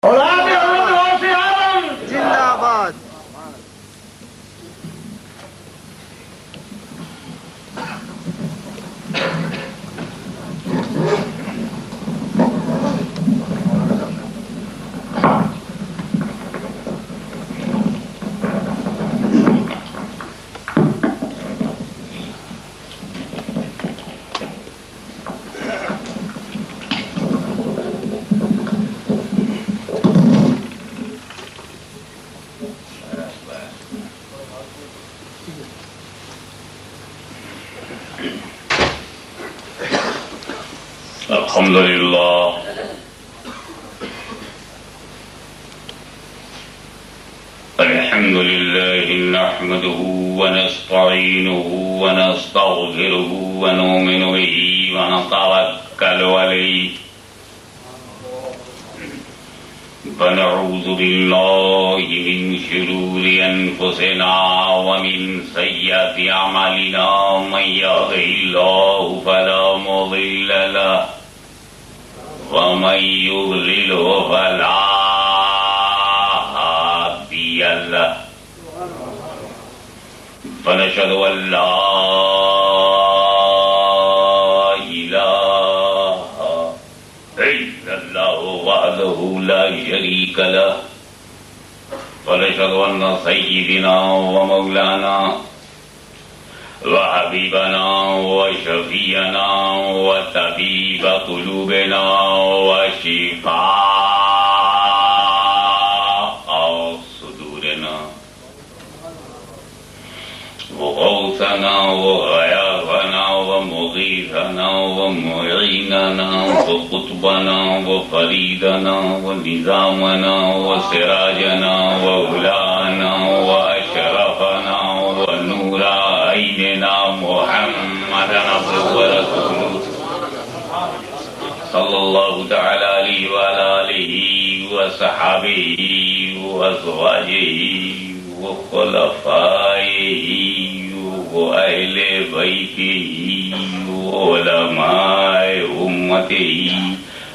اولاد حضرت غوث اعظم زندہ باد. الحمد لله نحمده ونستعينه ونستغفره ونؤمن به ونتوكل عليه ونعوذ بالله من شرور أنفسنا ومن سيئات أعمالنا من يهده الله فلا مضل له ومن يضلله فلا هادي له ونشهد أن لا إله إلا الله وحده لا شريك له ونشهد أن سيدنا ومولانا وحبيبنا وشفيعنا وطبيب قلوبنا وشفاء صدورنا وغوثنا وغياثنا ومغيثنا ومعيننا وقطبنا وفريدنا ونظامنا وسراجنا وولانا وأشرفنا ونور عيننا محمدا عبده ورسوله صلى الله تعالى عليه وعلى آله وصحبه وأزواجه وخلفائه وأهل بيته وعلماء أمته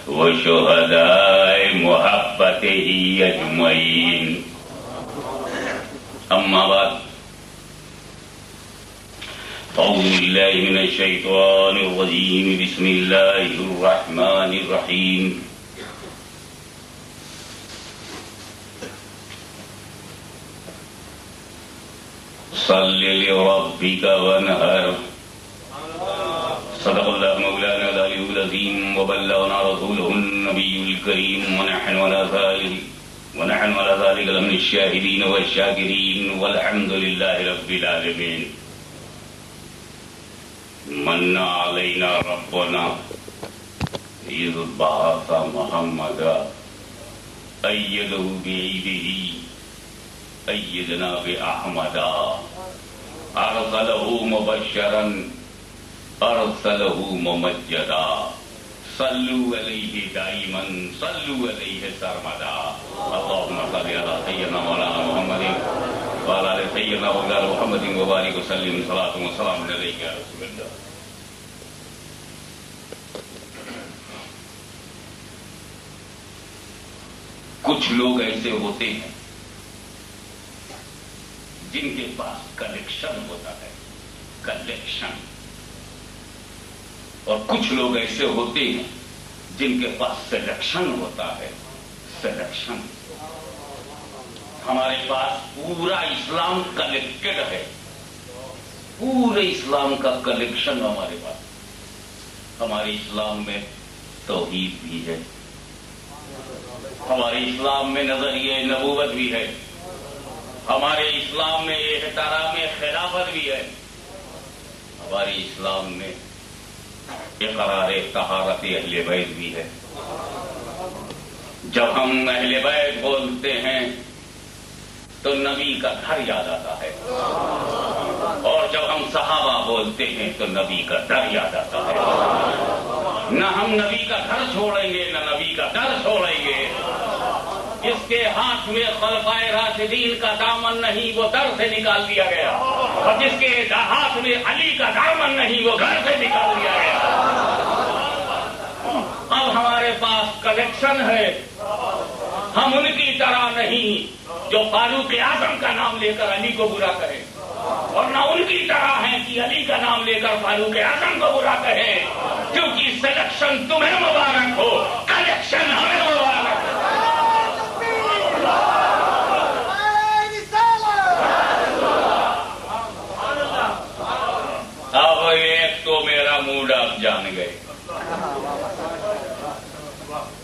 وشهداء محبته أجمعين. أما بعد أعوذ بالله من الشيطان الرجيم. بسم الله الرحمن الرحيم. صل لربك وانهر. صدق الله مولانا العلي العظيم وبلغنا رسوله النبي الكريم ونحن على ذلك لمن الشاهدين والشاكرين والحمد لله رب العالمين. من علينا ربنا إذ بعث محمدا أيده بعيده أيدنا بأحمدا أرسله مبشرا أرسله ممجدا صلوا عليه دائما صلوا عليه سرمدا. اللهم صل على سيدنا مولانا محمد وعلى آل سيدنا مولانا محمد وبارك وسلم صلاة وسلام عليك يا رسول الله. کچھ لوگ ایسے ہوتے ہیں جن کے پاس کلیکشن ہوتا ہے، کلیکشن، اور کچھ لوگ ایسے ہوتے ہیں جن کے پاس سلیکشن ہوتا ہے، سلیکشن. ہمارے پاس پورا اسلام کلیکٹڈ ہے، پورے اسلام کا کلیکشن ہمارے پاس. ہمارے اسلام میں توحید بھی ہے، ہمارے اسلام میں نظریہ نبوت بھی ہے، ہمارے اسلام میں احترام خلافت بھی ہے، ہمارے اسلام میں اقرار طہارت اہل بیت بھی ہے. جب ہم اہل بیت بولتے ہیں تو نبی کا گھر یاد آتا ہے، اور جب ہم صحابہ بولتے ہیں تو نبی کا در یاد آتا ہے. نہ ہم نبی کا گھر چھوڑیں گے نہ نبی کا در چھوڑیں گے. جس کے ہاتھ میں خلفائے راشدین کا دامن نہیں وہ در سے نکال دیا گیا، اور جس کے ہاتھ میں علی کا دامن نہیں وہ گھر سے نکال دیا گیا. اب ہمارے پاس کلیکشن ہے، ہم ان کی طرح نہیں جو فاروق اعظم کا نام لے کر علی کو برا کریں، اور نہ ان کی طرح ہیں کہ علی کا نام لے کر فاروق اعظم کو برا کہیں، کیونکہ سلیکشن تمہیں مبارک ہو، کلیکشن ہمیں مبارک ہو۔ اب ایک تو میرا موڈ آپ جان گئے،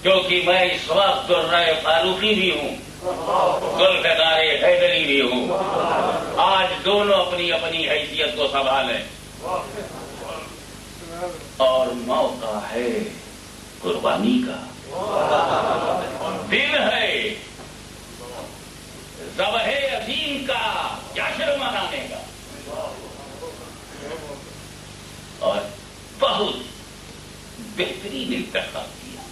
کیونکہ میں اس وقت دررائے فاروقی بھی ہوں، ذوالفقار حیدری بھی ہوں۔ آج دونوں اپنی اپنی حیثیت کو سنبھالیں، اور موقع ہے قربانی کا، دن ہے ذبح عظیم کا، جشن منانے کا، اور بہت بہترین انتخاب کیا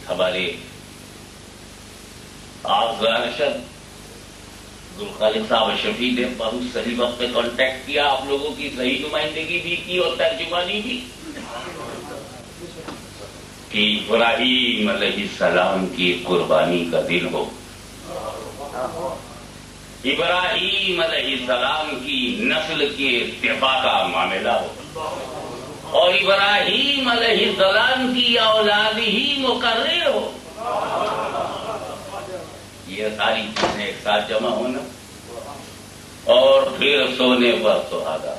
ہمارے آغازشد ذوالخالق صاحب شفیع نے بہت صحیح وقت پہ کانٹیکٹ کیا، آپ لوگوں کی صحیح نمائندگی بھی کی اور ترجمانی بھی، کہ ابراہیم علیہ السلام کی قربانی کا دن ہو، ابراہیم علیہ السلام کی نسل کے ارتفاع کا معاملہ ہو، اور ابراہیم علیہ السلام کی اولاد ہی مقرر ہو۔ یہ ساری چیزیں ایک ساتھ جمع ہونا، اور پھر سونے پر سہاگا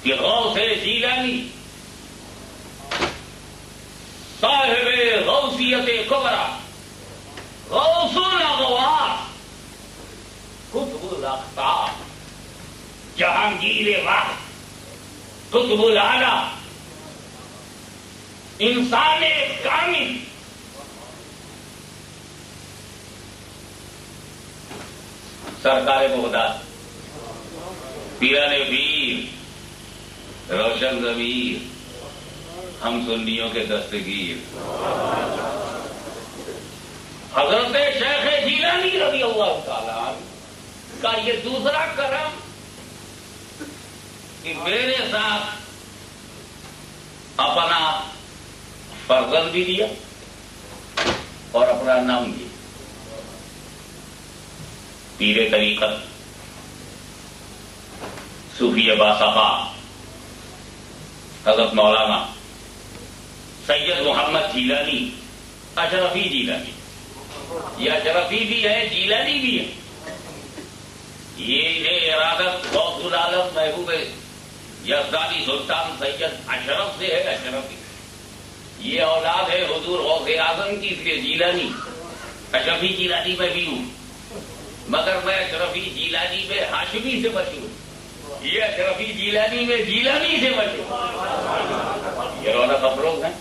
کہ غوث جیلانی صاحب غوثیت کبریٰ، غوث الاغواث، قطب الاقطاب، جہانگیر وقت، قطب الاعلی، انسان کامل، سرکار بغداد، پیران پیر، روشن ضمیر، ہم سنیوں کے دستگیر، حضرت شیخ جیلانی رضی اللہ تعالیٰ عنہ کا یہ دوسرا کرم کہ میرے ساتھ اپنا فرزند بھی دیا اور اپنا نام بھی، پیر طریقت صوفی باصفا حضرت مولانا سید محمد جیلانی، اشرفی جیلانی، یہ اشرفی بھی ہے جیلانی بھی ہے، یہ ارادت غوث العالم محبوب یزدانی سلطان سید اشرف سے ہے، اشرفی، یہ اولاد ہے حضور غوث اعظم کی، اس لیے جیلانی، اشرفی جیلانی میں بھی ہوں، مگر میں اشرفی جیلانی میں ہاشمی سے مشہور، یہ اشرفی جیلانی میں جیلانی سے مشہور، یہ رونق افروز ہیں۔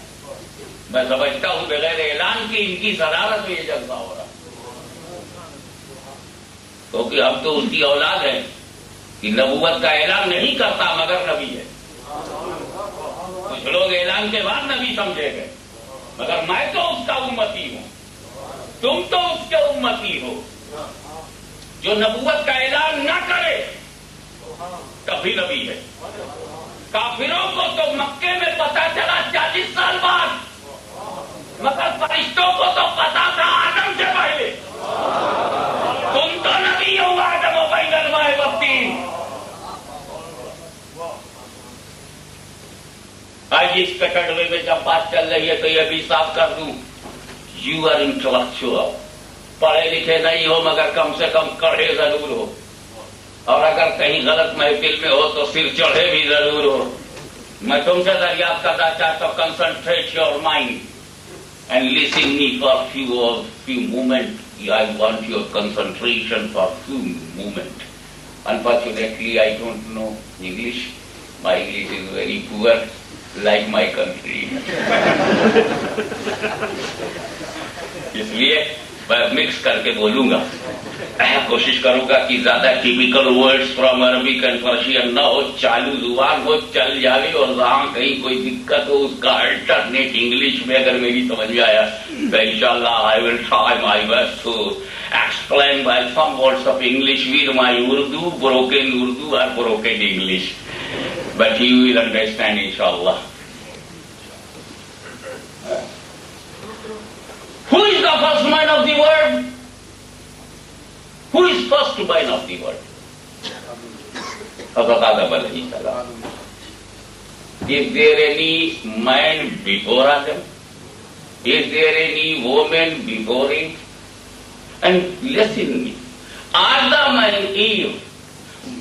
میں سمجھتا ہوں بغیر اعلان کی ان کی صدارت میں یہ جلسہ ہو رہا، کیونکہ ہم تو اس کی اولاد ہیں کہ نبوت کا اعلان نہیں کرتا مگر نبی ہے، کچھ لوگ اعلان کے بعد نبی سمجھے گئے، مگر میں تو اس کا امتی ہوں، تم تو اس کے امتی ہو، جو نبوت کا اعلان نہ کرے کبھی نبی ہے۔ کافروں کو تو مکے میں پتا چلا 40 سال بعد، مگر فرشتوں کو تو پتا تھا آدم سے پہلے، تم تو نبی ہو آدم و بین الماء والطین۔ آج اس کٹڑوے میں جب بات چل رہی ہے تو یہ بھی صاف کر دوں، یو آر انٹلیکچوئل، پڑھے لکھے نہیں ہو مگر کم سے کم کڑھے ضرور ہو، اور اگر کہیں غلط محفل میں ہو تو سر چڑھے بھی ضرور ہو۔ میں تم سے دریافت کرنا چاہتا ہوں، concentrate your mind and listen me for few moments. I want your concentration for few moments. Unfortunately, I don't know English. My English is very poor, like my country. اس لیے میں مکس کر کے بولوں گا، کوشش کروں گا کہ زیادہ typical words from Arabic and Persian نہ ہو، چالو زبان ہو، چل جاوے، اور جہاں کہیں کوئی دقت ہو اس کا الٹرنیٹ انگلش میں اگر میری سمجھ میں آیا تو انشاءاللہ I will try my best to explain by some words of English with my Urdu, broken Urdu or broken English, but you will understand inshallah. Who is the first man of the world? Who is first man of the world? Hazrat Adam alayhi salam. Is there any man before Adam? Is there any woman before him? And listen me, Adam and Eve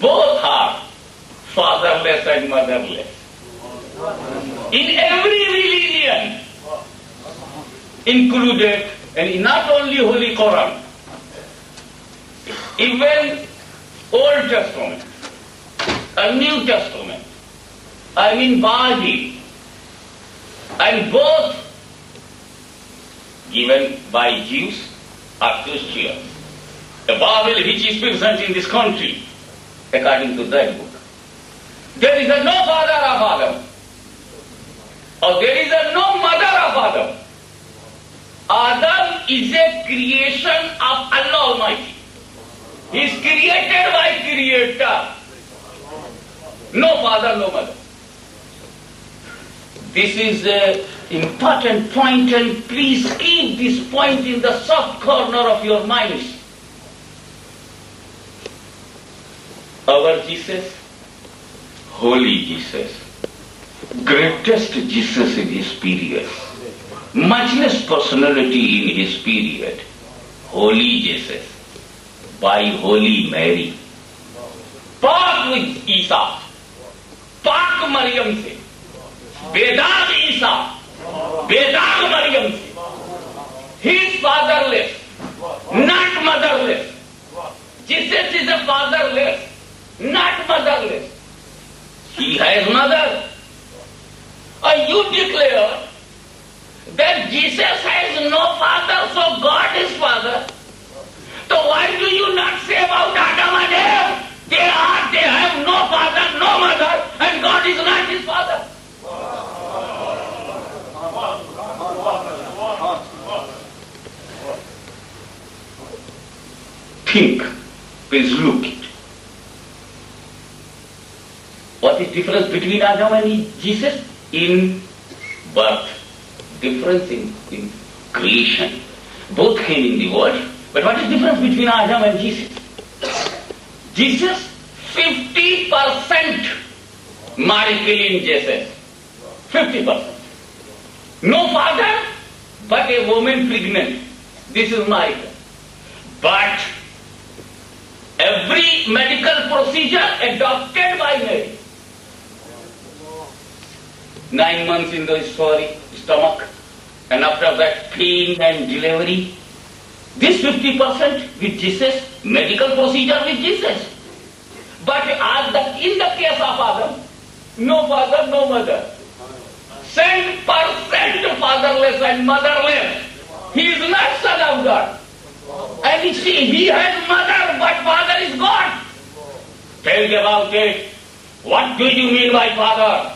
both are fatherless and motherless. In every religion, included, and not only Holy Quran, even Old Testament, and New Testament, I mean Bible, and both given by Jews or Christians. The Bible which is present in this country, according to that book, there is no father of Adam, or there is no mother of Adam. Adam is a creation of Allah Almighty. He is created by Creator. No father, no mother. This is an important point, and please keep this point in the soft corner of your minds. Our Jesus, Holy Jesus, greatest Jesus in his period, muchness personality in his period, Holy Jesus, by Holy Mary, Pak with Isa, Pak Maryam se, Vedad Isa, Vedad Maryam se. He is fatherless, not motherless. Jesus is a fatherless, not motherless. He has mother. Or you declare that Jesus has no father, so God is father. So why do you not say about Adam and Eve? They have no father, no mother, and God is not his father. Think, please look it. What is difference between Adam and Jesus? In birth, difference in creation. Both came in the world, but what is difference between Adam and Jesus? Jesus, 50% miracle in Jesus. 50%. No father, but a woman pregnant. This is miracle. But every medical procedure adopted by Mary. 9 months in the stomach, and after that pain and delivery. This 50% with Jesus, medical procedure with Jesus. But in the case of Adam, no father, no mother. 100% fatherless and motherless. He is not son of God. And you see, he has mother, but father is God. Think about it. What do you mean by father?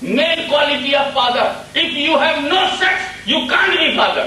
main quality of father. If you have no sex, you can't be father.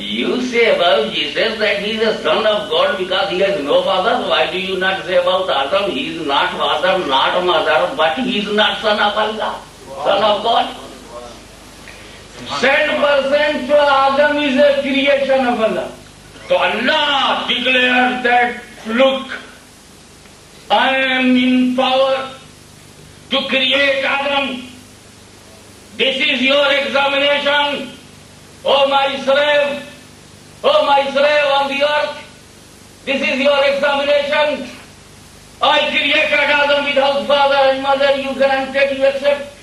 You say about Jesus that he is a son of God because he has no father. Why do you not say about Adam? He is not father, not mother, but he is not son of Allah, son of God. 100% Adam is a creation of Allah. So Allah declared that, look, I am in power to create Adam. This is your examination, oh my slave. Oh, my slave on the earth, this is your examination. I created Adam without father and mother. You granted, you accept.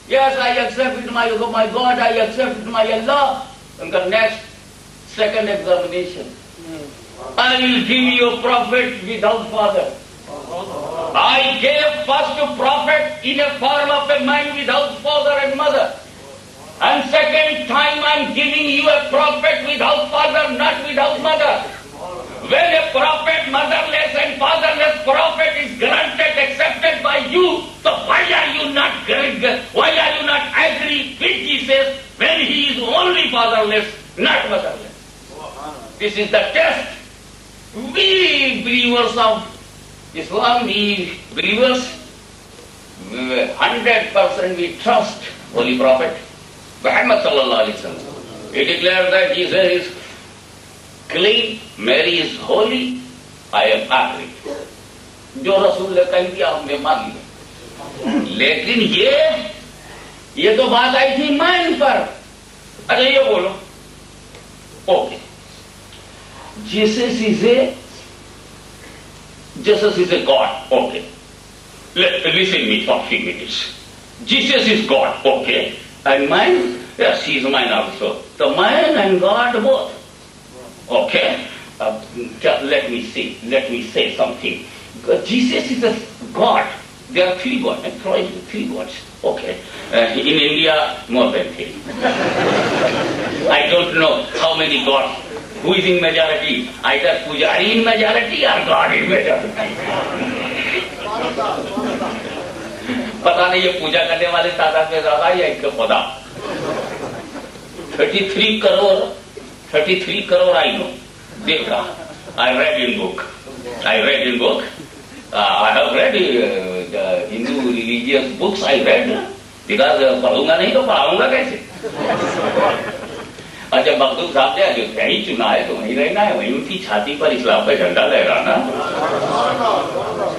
Yes, I accept it, my God, I accept it, my Allah. And the next, second examination. I will give you a prophet without father. I gave first a prophet in a form of a man without father and mother. And second time I am giving you a prophet without father, not without mother. When a prophet, motherless and fatherless prophet is granted, accepted by you, so why are you not agree with Jesus when he is only fatherless, not motherless? This is the test. We believers of Islam, we believers, 100% we trust Holy Prophet Muhammad sallallahu alaihi wasallam. He declared that Jesus is clean, Mary is holy, I am agree. جو رسول نے کہہ دیا ہم نے مان لیا. لیکن یہ تو بات آئی تھی مائنڈ پر. اچھا یہ بولو okay Jesus is a God. Okay. Listen me for a few minutes. Jesus is God. Okay. And mine? Yes, he is mine also. The man and God both. Okay. Let me say something. Jesus is a God. There are three gods. Three gods. Okay. In India, more than three. I don't know how many gods. Who is in majority? Either Pujari in majority or God in majority. پتا نہیں یہ پوجا کرنے والے تعداد میں زیادہ یا ان کا خدا. 33 کروڑ I know. دیکھا. I read in book. I have read Hindu religious books. I read because پڑھوں گا نہیں تو پڑھاؤں گا کیسے. اچھا مخدوم صاحب نے جو کہیں چنا ہے تو وہیں رہنا ہے, وہیں ان کی چھاتی پر اسلام کا جھنڈا لہرانا,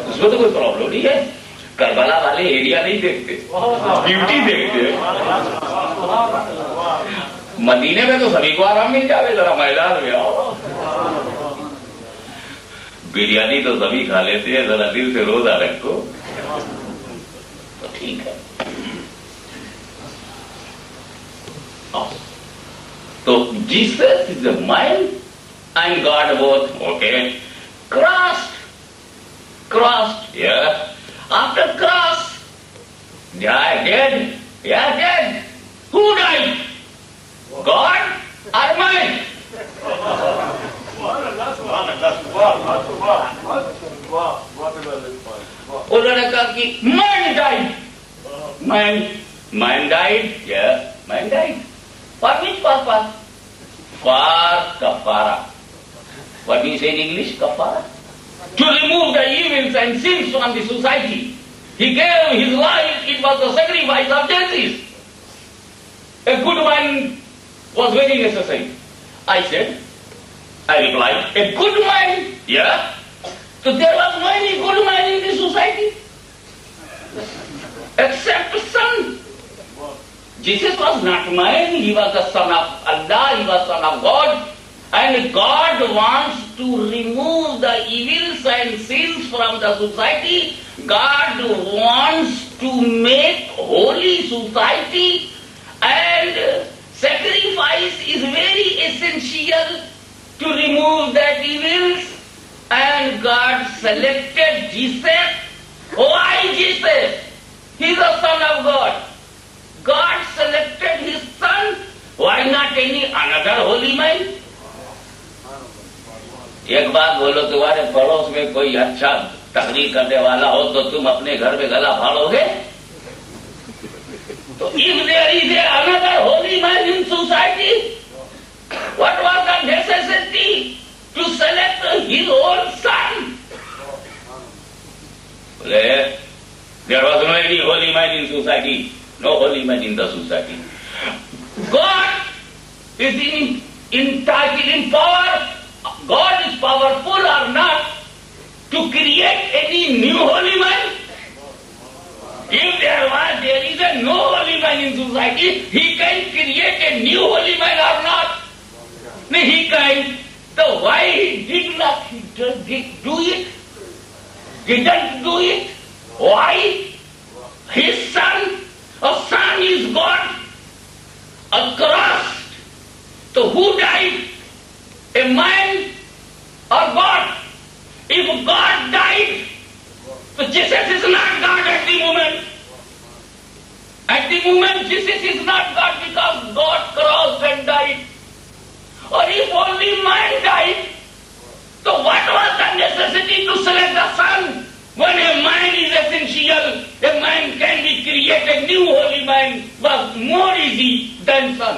اس میں تو کوئی پرابلم نہیں ہے. کربلا والے ایریا نہیں دیکھتے, ڈیوٹی دیکھتے. مدینے میں تو سبھی کو آرام مل جاوے, ذرا میدان میں آؤ. بریانی تو سبھی کھا لیتے ہیں, ذرا دل سے روزہ رکھو تو ٹھیک ہے. So Jesus is the mind and God both. Okay. Crossed. Yeah. After cross, they are dead. Who died? God or man? انہوں نے کہا کہ man died. Man died. Yeah, man died. For which purpose? For kafara. What do you say in English? Kafara? To remove the evils and sins from the society. He gave his life, it was the sacrifice of justice. A good man was very necessary. I replied, a good man? Yeah. So there was no any good man in the society except the son. Jesus was not man, he was the son of Allah, he was son of God. And God wants to remove the evils and sins from the society. God wants to make holy society, and sacrifice is very essential to remove that evils. And God selected Jesus. Why Jesus? He is the son of God. God selected his son. Why not any another holy man? ایک بات بولو, تمہارے پڑوس میں کوئی اچھا تقریر کرنے والا ہو تو تم اپنے گھر میں گلا پھاڑو گے؟ تو if there is another holy man in society, what was the necessity to select his own son? There was no any holy man in society. No holy man in the society. God is in power. God is powerful or not to create any new holy man. If there is a no holy man in society, he can create a new holy man or not. He can. So why he did not do it? Didn't do it? Why? His son, a son is God, a cross. So who died? A man or God? If God died, so Jesus is not God at the moment. At the moment, Jesus is not God because God crossed and died. Or if only man died, so what was the necessity to select the Son? When a man is essential, a man can be created, new holy man was more easy than Son.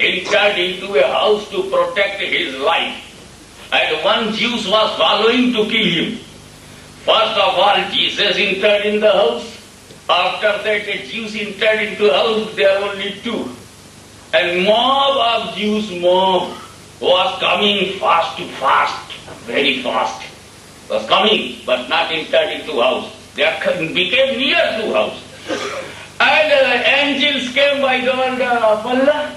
entered into a house to protect his life, and one Jew was following to kill him. First of all, Jesus entered in the house. After that, the Jews entered into the house. There were only two. And mob of Jews, mob was coming fast, very fast. Was coming, but not entered into house. They became near to house. And angels came by the order of Allah.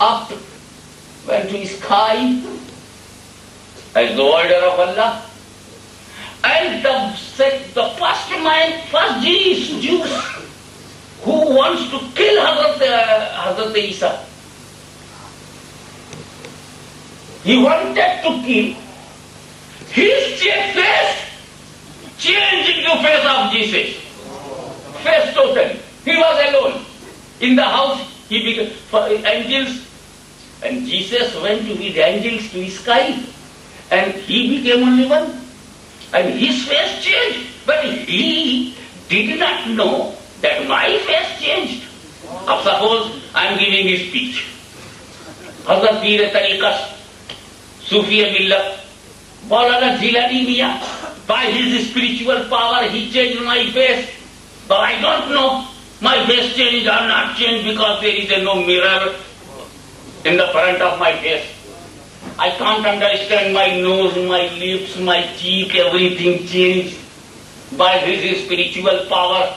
up, went to sky as the order of Allah. And the first Jews who wants to kill Hazrat Isa, he wanted to kill. His face changed into face of Jesus. Face totally. He was alone. In the house, he became angels. And Jesus went with angels to sky. And he became only one. And his face changed. But he did not know that my face changed. Now suppose I am giving a speech. Hazrat Peer Tariqas, Sufi Millat, Maulana Jilani Miya, by his spiritual power he changed my face. But I don't know my face changed or not changed because there is no mirror in the front of my face. I can't understand my nose, my lips, my cheek, everything changed by his spiritual power.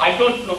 I don't know.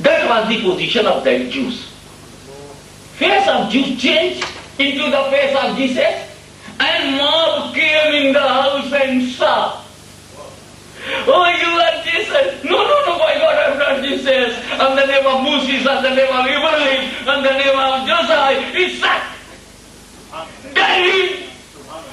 That was the position of that Jews. Face of Jews changed into the face of Jesus, and mob came in the house and saw. Oh, you are Jesus. No, my God, I'm not Jesus. On the name of Moses, on the name of Ibrahim, on the name of Joseph, Isaac, David.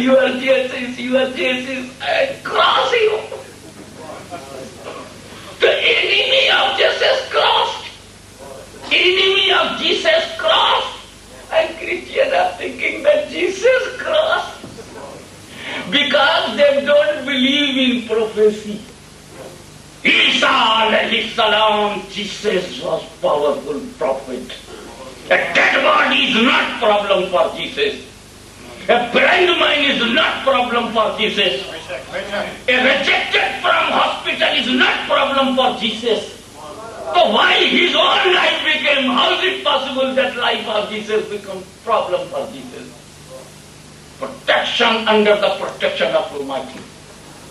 You are Jesus, and cross him. The enemy of Jesus crossed. Enemy of Jesus crossed. And Christians are thinking that Jesus crossed because they don't believe in prophecy. Isa alayhi salam, Jesus was powerful prophet. A dead body is not problem for Jesus. A blind man is not problem for Jesus. A rejected from hospital is not problem for Jesus. So why his own life became, how is it possible that life of Jesus become problem for Jesus? Protection under the protection of Almighty.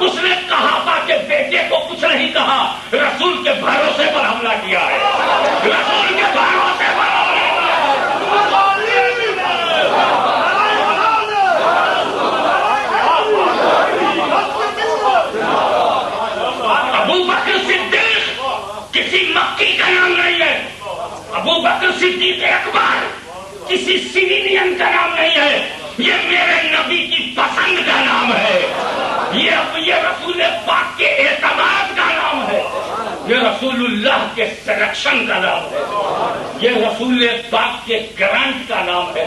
اس نے کہا کہ بیٹے کو کچھ نہیں کہا، رسول کے بھروسے پر حملہ کیا ہے، رسول کے بھروسے پر حملہ کیا ہے۔ ابو بکر صدیق کسی مکی کا نام نہیں ہے، ابو بکر صدیق اکبر کسی سویلین کا نام نہیں ہے، یہ میرے نبی کی پسند کا نام ہے، یہ رسول پاک کے اعتماد کا نام ہے، یہ رسول اللہ کے سلیکشن کا نام ہے، یہ رسول پاک کے گرانٹ کا نام ہے۔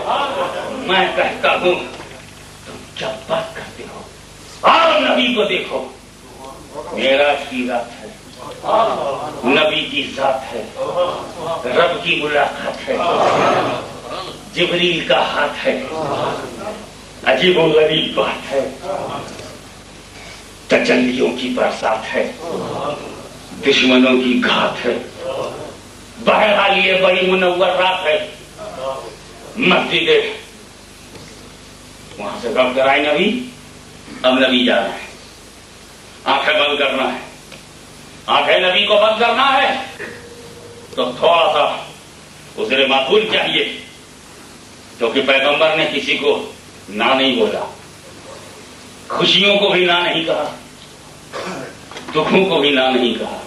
میں کہتا ہوں تم کیا بات کرتے ہو؟ اور نبی کو دیکھو، معراج کی رات ہے، نبی کی ذات ہے، رب کی ملاقات ہے، جبریل کا ہاتھ ہے، عجیب و غریب بات ہے، تجلیوں کی برسات ہے، دشمنوں کی گھات ہے۔ بہرحال یہ بڑی منور رات ہے، مسجد وہاں سے کب کرائے نبی، اب نبی جا رہے ہیں، آنکھیں بند کرنا ہے، آنکھیں نبی کو بند کرنا ہے تو تھوڑا سا عذر معقول چاہیے، کیونکہ پیغمبر نے کسی کو نہ نہیں بولا، خوشیوں کو بھی نہ نہیں کہا، دکھوں کو بھی نہ نہیں کہا۔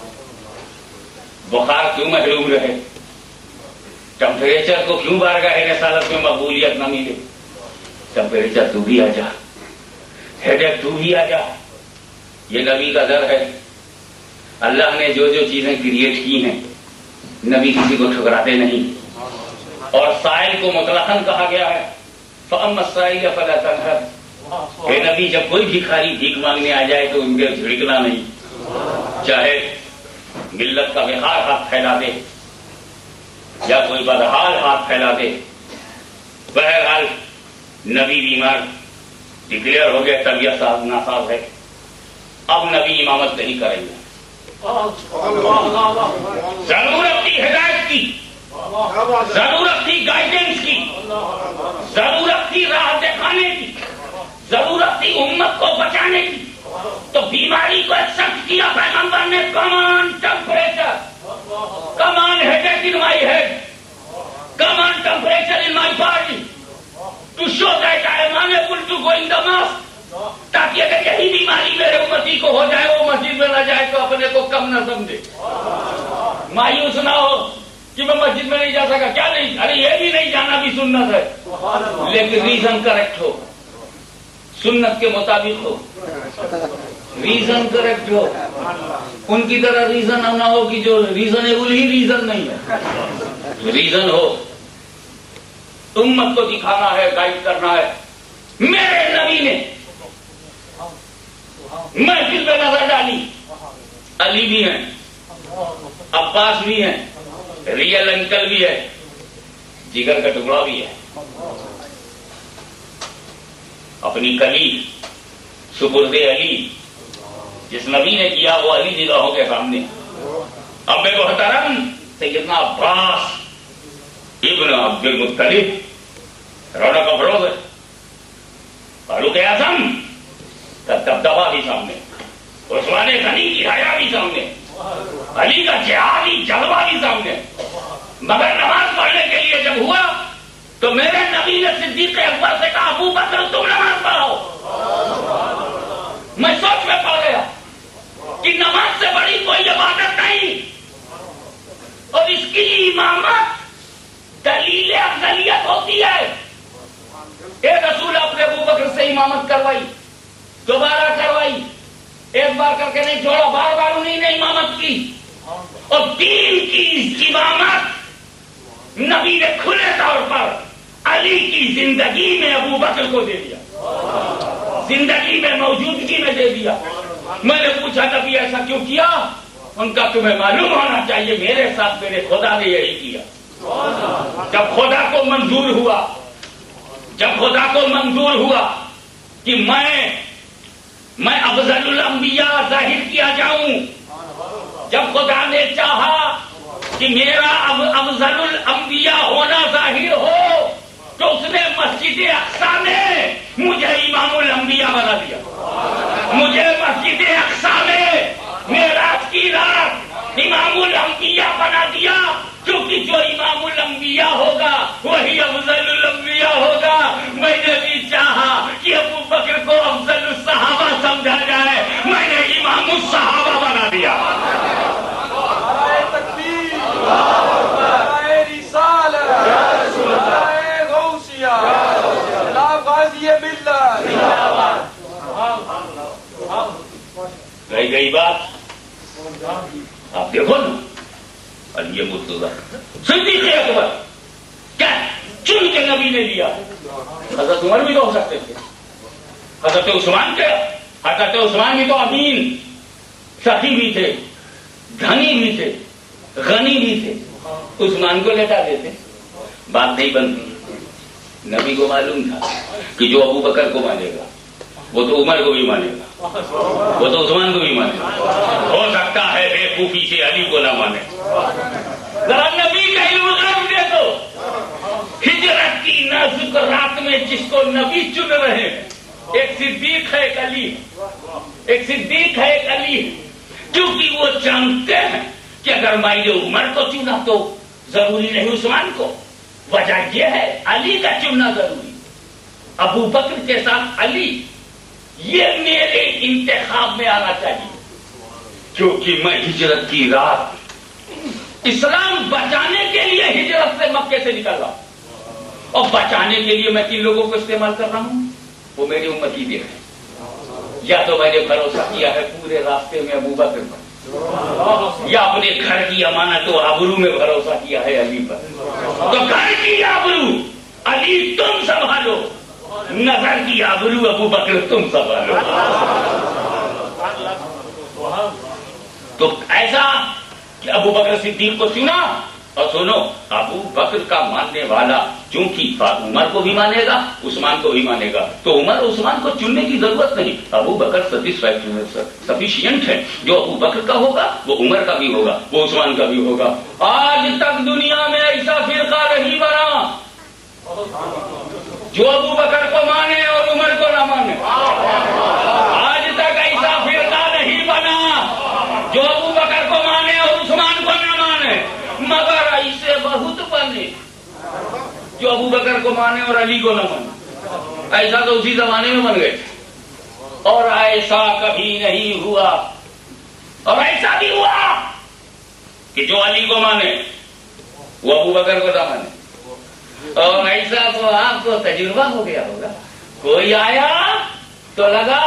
بخار کیوں محروم رہے، ٹمپریچر کو کیوں بارگاہ رسالت میں مقبولیت نہ ملے؟ ٹمپریچر تو بھی آ جا، ہیڈیک تو بھی آ جا، یہ نبی کا در ہے۔ اللہ نے جو جو چیزیں کریٹ کی ہیں، نبی کسی کو ٹھکراتے نہیں، اور سائل کو مطلقاً کہا گیا ہے فَأَمَّا السَّائِلَ فَلَا تَنْهَرْ۔ اے نبی جب کوئی بھکاری بھیک مانگنے آ جائے تو ان کے جھڑکنا نہیں، چاہے ملت کا بےحال ہاتھ پھیلا دے یا کوئی بدحال ہاتھ پھیلا دے۔ بہرحال نبی بیمار ڈکلیئر ہو گیا، طبیعت ناساز ہے، اب نبی امامت نہیں کریں گے۔ ضرورت تھی ہدایت کی، ضرورت تھی گائیڈنس کی، ضرورت تھی راہ دکھانے کی، ضرورت تھی امت کو بچانے کی، تو بیماری کو ایکسپٹ کیا پیغمبر نے۔ Common temperature, common headache in my head, common temperature in my body to show that I am unable to go in the mask, تاکہ اگر یہی بیماری میرے امتی کو ہو جائے، وہ مسجد میں نہ جائے تو اپنے کو کم نہ سمجھے، مایوس نہ ہو کہ میں مسجد میں نہیں جا سکا۔ کیا نہیں، ارے یہ بھی نہیں جانا بھی سنت ہے، لیکن ریزن کریکٹ ہو، سنت کے مطابق ہو، ریزن کریکٹ ہو، ان کی طرح ریزن نہ ہو کہ جو ریزنیبل ہی ریزن نہیں ہے، ریزن ہو۔ امت کو دکھانا ہے، گائیڈ کرنا ہے۔ میرے نبی نے محفل پہ نظر ڈالی، علی بھی ہیں، عباس بھی ہیں، ریئل انکل بھی ہے، جگر کا ٹکڑا بھی ہے، اپنی کلی سپرد علی جس نبی نے کیا وہ علی نگاہوں کے سامنے۔ اب محترم سیدنا عباس ابن عبد المطلب، رونق افروز ہے، فاروق اعظم کا دبدبا بھی سامنے، عثمان غنی کی حیا بھی سامنے، علی کا جہادی جلوہ بھی سامنے، مگر نماز پڑھنے کے لیے جب ہوا تو میرے نبی نے صدیق اکبر سے کہا ابو بکر تم نماز پڑھاؤ۔ میں سوچ میں پڑ گیا کہ نماز سے بڑی کوئی عبادت نہیں، اور اس کی امامت دلیل افضلیت ہوتی ہے۔ ایک رسول اپنے ابو بکر سے امامت کروائی، دوبارہ کروائی، ایک بار کر کے نہیں چھوڑا، بار بار انہیں نے امامت کی، اور دین کی امامت نبی نے کھلے طور پر علی کی زندگی میں ابو بکر کو دے دیا، زندگی میں موجودگی میں دے دیا۔ میں نے پوچھا نبی ایسا کیوں کیا؟ ان کا تمہیں معلوم ہونا چاہیے میرے ساتھ میرے خدا نے یہی کیا۔ جب خدا کو منظور ہوا کہ میں افضل الانبیاء ظاہر کیا جاؤں، جب خدا نے چاہا کہ میرا افضل الانبیاء ہونا ظاہر ہو، تو اس نے مسجد اقصی میں مجھے امام الانبیاء بنا دیا۔ مجھے مسجد اقصی میں معراج کی رات امام الانبیاء بنا دیا، کیونکہ جو امام الانبیاء ہوگا وہی افضل الانبیاء ہوگا۔ میں نے بھی چاہا کہ ابو بکر کو افضل الصحابہ سمجھا جائے، میں نے امام الصحابہ بنا دیا۔ رہ گئی بات، آپ دیکھو نا، علی مرتضیٰ صدیق اکبر کیا چن کے نبی نے لیا۔ حضرت عمر بھی تو ہو سکتے تھے، حضرت عثمان بھی تو امین سخی بھی تھے، دھنی بھی تھے، غنی بھی تھے، عثمان کو لیٹا دیتے، بات نہیں بنتی۔ نبی کو معلوم تھا کہ جو ابو بکر کو مانے گا وہ تو عمر کو بھی مانے گا، وہ تو عثمان کو بھی مانے گا، ہو سکتا ہے بے خوفی سے علی کو نہ مانے۔ ذرا نبی کا علم غیب دیکھو، ہجرت کی نازک رات میں جس کو نبی چن رہے ہیں، ایک صدیق ہے ایک علی، کیونکہ وہ جانتے ہیں کہ اگر میں نے عمر کو چنا تو ضروری نہیں عثمان کو، وجہ یہ ہے علی کا چننا ضروری، ابو بکر کے ساتھ علی، یہ میرے انتخاب میں آنا چاہیے، کیونکہ میں ہجرت کی رات اسلام بچانے کے لیے ہجرت سے مکے سے نکل رہا ہوں، اور بچانے کے لیے میں کن لوگوں کو استعمال کر رہا ہوں؟ وہ میری امتی بھی ہے۔ یا تو میں نے بھروسہ کیا ہے پورے راستے میں ابو بکر پر، یا اپنے گھر کی امانت و آبرو میں بھروسہ کیا ہے علی پر۔ تو گھر کی آبرو علی تم سنبھالو، نظر کی آبرو ابو بکر تم سنبھالو۔ تو ایسا کہ ابو بکر صدیق کو چنا، اور سنو ابو بکر کا ماننے والا چونکہ عمر کو بھی مانے گا عثمان کو بھی مانے گا، تو عمر عثمان کو چننے کی ضرورت نہیں، ابو بکر سفیشینٹ ہے، جو ابو بکر کا ہوگا وہ عمر کا بھی ہوگا، وہ عثمان کا بھی ہوگا۔ آج تک دنیا میں ایسا فرقہ نہیں بنا جو ابو بکر کو مانے اور عمر کو نہ مانے، آج تک ایسا فرقہ نہیں بنا جو ابو بکر کو مانے اور عثمان کو نہ مانے، مگر ایسے بہت بنے جو ابو بکر کو مانے اور علی کو نہ مانے۔ ایسا تو اسی زمانے میں بن گئے، اور ایسا کبھی نہیں ہوا، اور ایسا بھی ہوا کہ جو علی کو مانے وہ ابو بکر کو نہ مانے، اور ایسا تو آپ کو تجربہ ہو گیا ہوگا، کوئی آیا تو لگا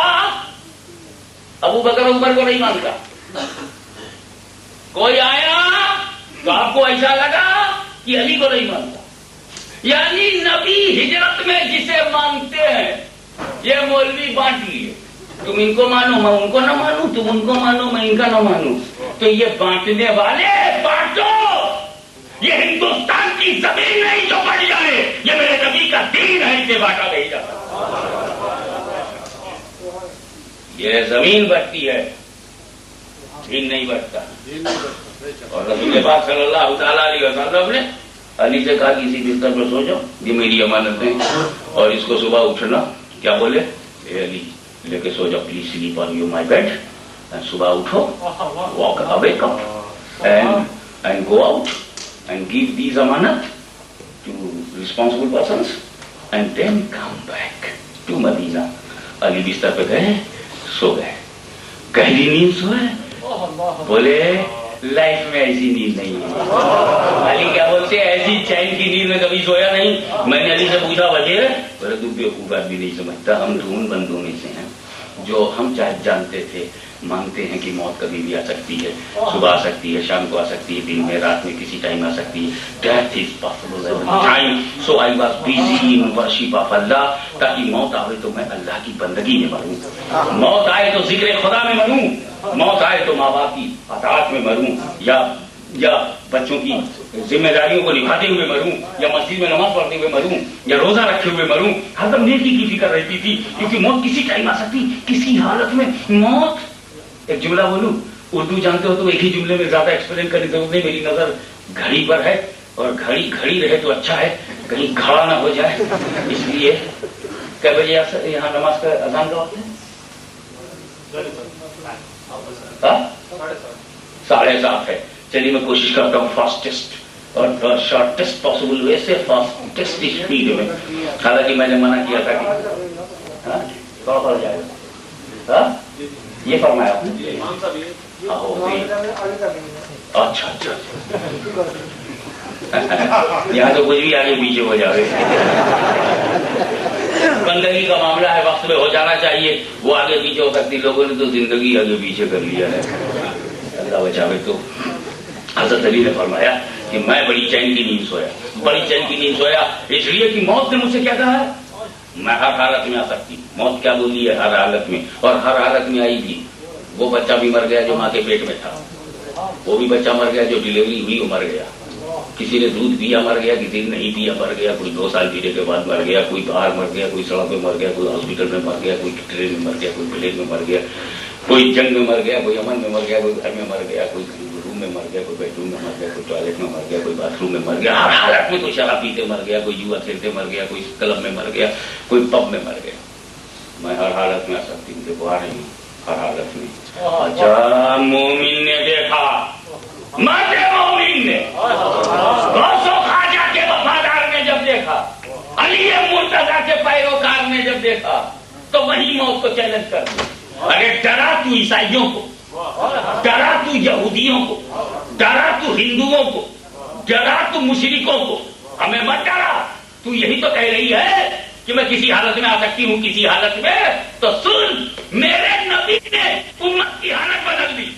ابو بکر عمر کو نہیں مانتا، کوئی آیا تو آپ کو ایسا لگا کہ علی کو نہیں مانتا۔ یعنی نبی ہجرت میں جسے مانتے ہیں یہ مولوی بانٹ لیے، تم ان کو مانو میں ان کو نہ مانوں، تم ان کو مانو میں ان کا نہ مانوں، تو یہ بانٹنے والے بانٹو، یہ ہندوستان کی زمین نہیں جو بڑھ جائے، یہ میرے نبی کا دین ہے، اسے بانٹا نہیں جاتا۔ یہ زمین بڑھتی ہے، دین نہیں بڑھتا۔ اور رسول پاک صلی اللہ تعالیٰ علیہ وسلم نے علی سے کہا کسی بستر پر سو جاؤ، یہ میری امانت ہے، اور اس کو صبح اٹھنا کیا بولے، اے علی لے کے سو جاؤ، please sleep on you my bed, صبح اٹھو، walk wake up and go out and give these امانت to responsible persons and then come back to Medina. Ali بستر پہ گئے، سو گئے، گہری نیند سوئے، بولے لائف میں ایسی نیند نہیں ہے۔ علی کیا بولتے ہیں، ایسی چین کی نیند میں کبھی سویا نہیں۔ میں نے علی سے پوچھا وجہ، بولے تو بیوقوف آدمی نہیں سمجھتا، ہم ڈھونڈ بندوں میں سے ہیں جو ہم چاہے جانتے تھے، مانتے ہیں کہ موت کبھی بھی آ سکتی ہے، صبح آ سکتی ہے، شام کو آ سکتی ہے، دن میں رات میں کسی ٹائم آ سکتی ہے، death is possible every time, so I was busy in worship of Allah, تاکہ موت آئے تو میں اللہ کی بندگی میں مروں، موت آئے تو ذکر خدا میں مروں، موت آئے تو ماں باپ کی اطاعت میں مروں، یا بچوں کی ذمہ داریوں کو نبھاتے ہوئے مروں، یا مسجد میں نماز پڑھتے ہوئے مروں، یا روزہ رکھے ہوئے مروں، ہر دم نیکی کی فکر رہتی تھی، کیونکہ موت کسی ٹائم آ سکتی، کسی حالت میں موت۔ ایک جملہ بولوں، اردو جانتے ہو تو ایک ہی جملے میں زیادہ ایکسپلین کرنے کی ضرورت نہیں، میری نظر گھڑی پر ہے، اور گھڑی گھڑی رہے تو اچھا ہے، کہیں کھڑا نہ ہو جائے، اس لیے کیا بجے یہاں نماز کا اذان کا وقت ہے؟ 7:30 ہے. چلیے میں کوشش کرتا ہوں فاسٹسٹ اور شارٹیسٹ پاسبل وے سے فاسٹسٹ اسپیڈ میں. حالانکہ میں نے منع کیا تھا کہ تھوڑا پڑ جائے گا. یہ فرمایا آپ نے. اچھا اچھا یہاں تو کچھ بھی آگے پیچھے ہو جائے. بندگی کا معاملہ ہے, وقت میں ہو جانا چاہیے. وہ آگے پیچھے ہو سکتی, لوگوں نے تو زندگی آگے پیچھے کر لیا ہے. اللہ بچاوے. تو حضرت علی نے فرمایا کہ میں بڑی چین کی نیند سویا, بڑی چین کی نیند سویا اس لیے کہ موت نے مجھ سے کیا کہا ہے, میں ہر حالت میں آ سکتی. موت کیا بولی ہے, ہر حالت میں, اور ہر حالت میں آئی بھی. وہ بچہ بھی مر گیا جو ماں کے پیٹ میں تھا, وہ بھی بچہ مر گیا جو ڈلیوری ہوئی وہ مر گیا. کسی نے دودھ پیا مر گیا, کسی نے نہیں پیا مر گیا, کوئی 2 سال پینے کے بعد مر گیا, کوئی باہر مر گیا, کوئی سڑک میں مر گیا, کوئی ہاسپٹل میں مر گیا, کوئی ٹرین میں مر گیا, کوئی پلین میں مر گیا, کوئی جنگ میں مر گیا, کوئی امن میں مر گیا, کوئی گھر میں مر گیا, کوئی روم میں مر گیا, کوئی بیڈ روم میں مر گیا, کوئی ٹوائلٹ میں مر گیا, کوئی باتھ روم میں مر گیا. ہر حالت میں کوئی شراب پیتے مر گیا, کوئی جوا کھیلتے مر گیا, کوئی کلب میں مر گیا, کوئی پب میں مر گیا. میں ہر حالت میں آ سکتی ہوں, دیکھو آ رہی ہوں ہر حالت میں. اچھا مومن نے دیکھا, مرد مومن نے غوث و خواجہ کے وفادار نے جب دیکھا, علی مرتضیٰ کے پیروکار نے جب دیکھا, تو وہی موت کو چیلنج کر دیا. ارے ڈرا تو عیسائیوں کو, ڈرا تو یہودیوں کو, ڈرا تو ہندوؤں کو, ڈرا تو مشرکوں کو, ہمیں مت ڈرا. تو یہی تو کہہ رہی ہے کہ میں کسی حالت میں آ سکتی ہوں, کسی حالت میں. تو سن, میرے نبی نے امت کی حالت بدل دی.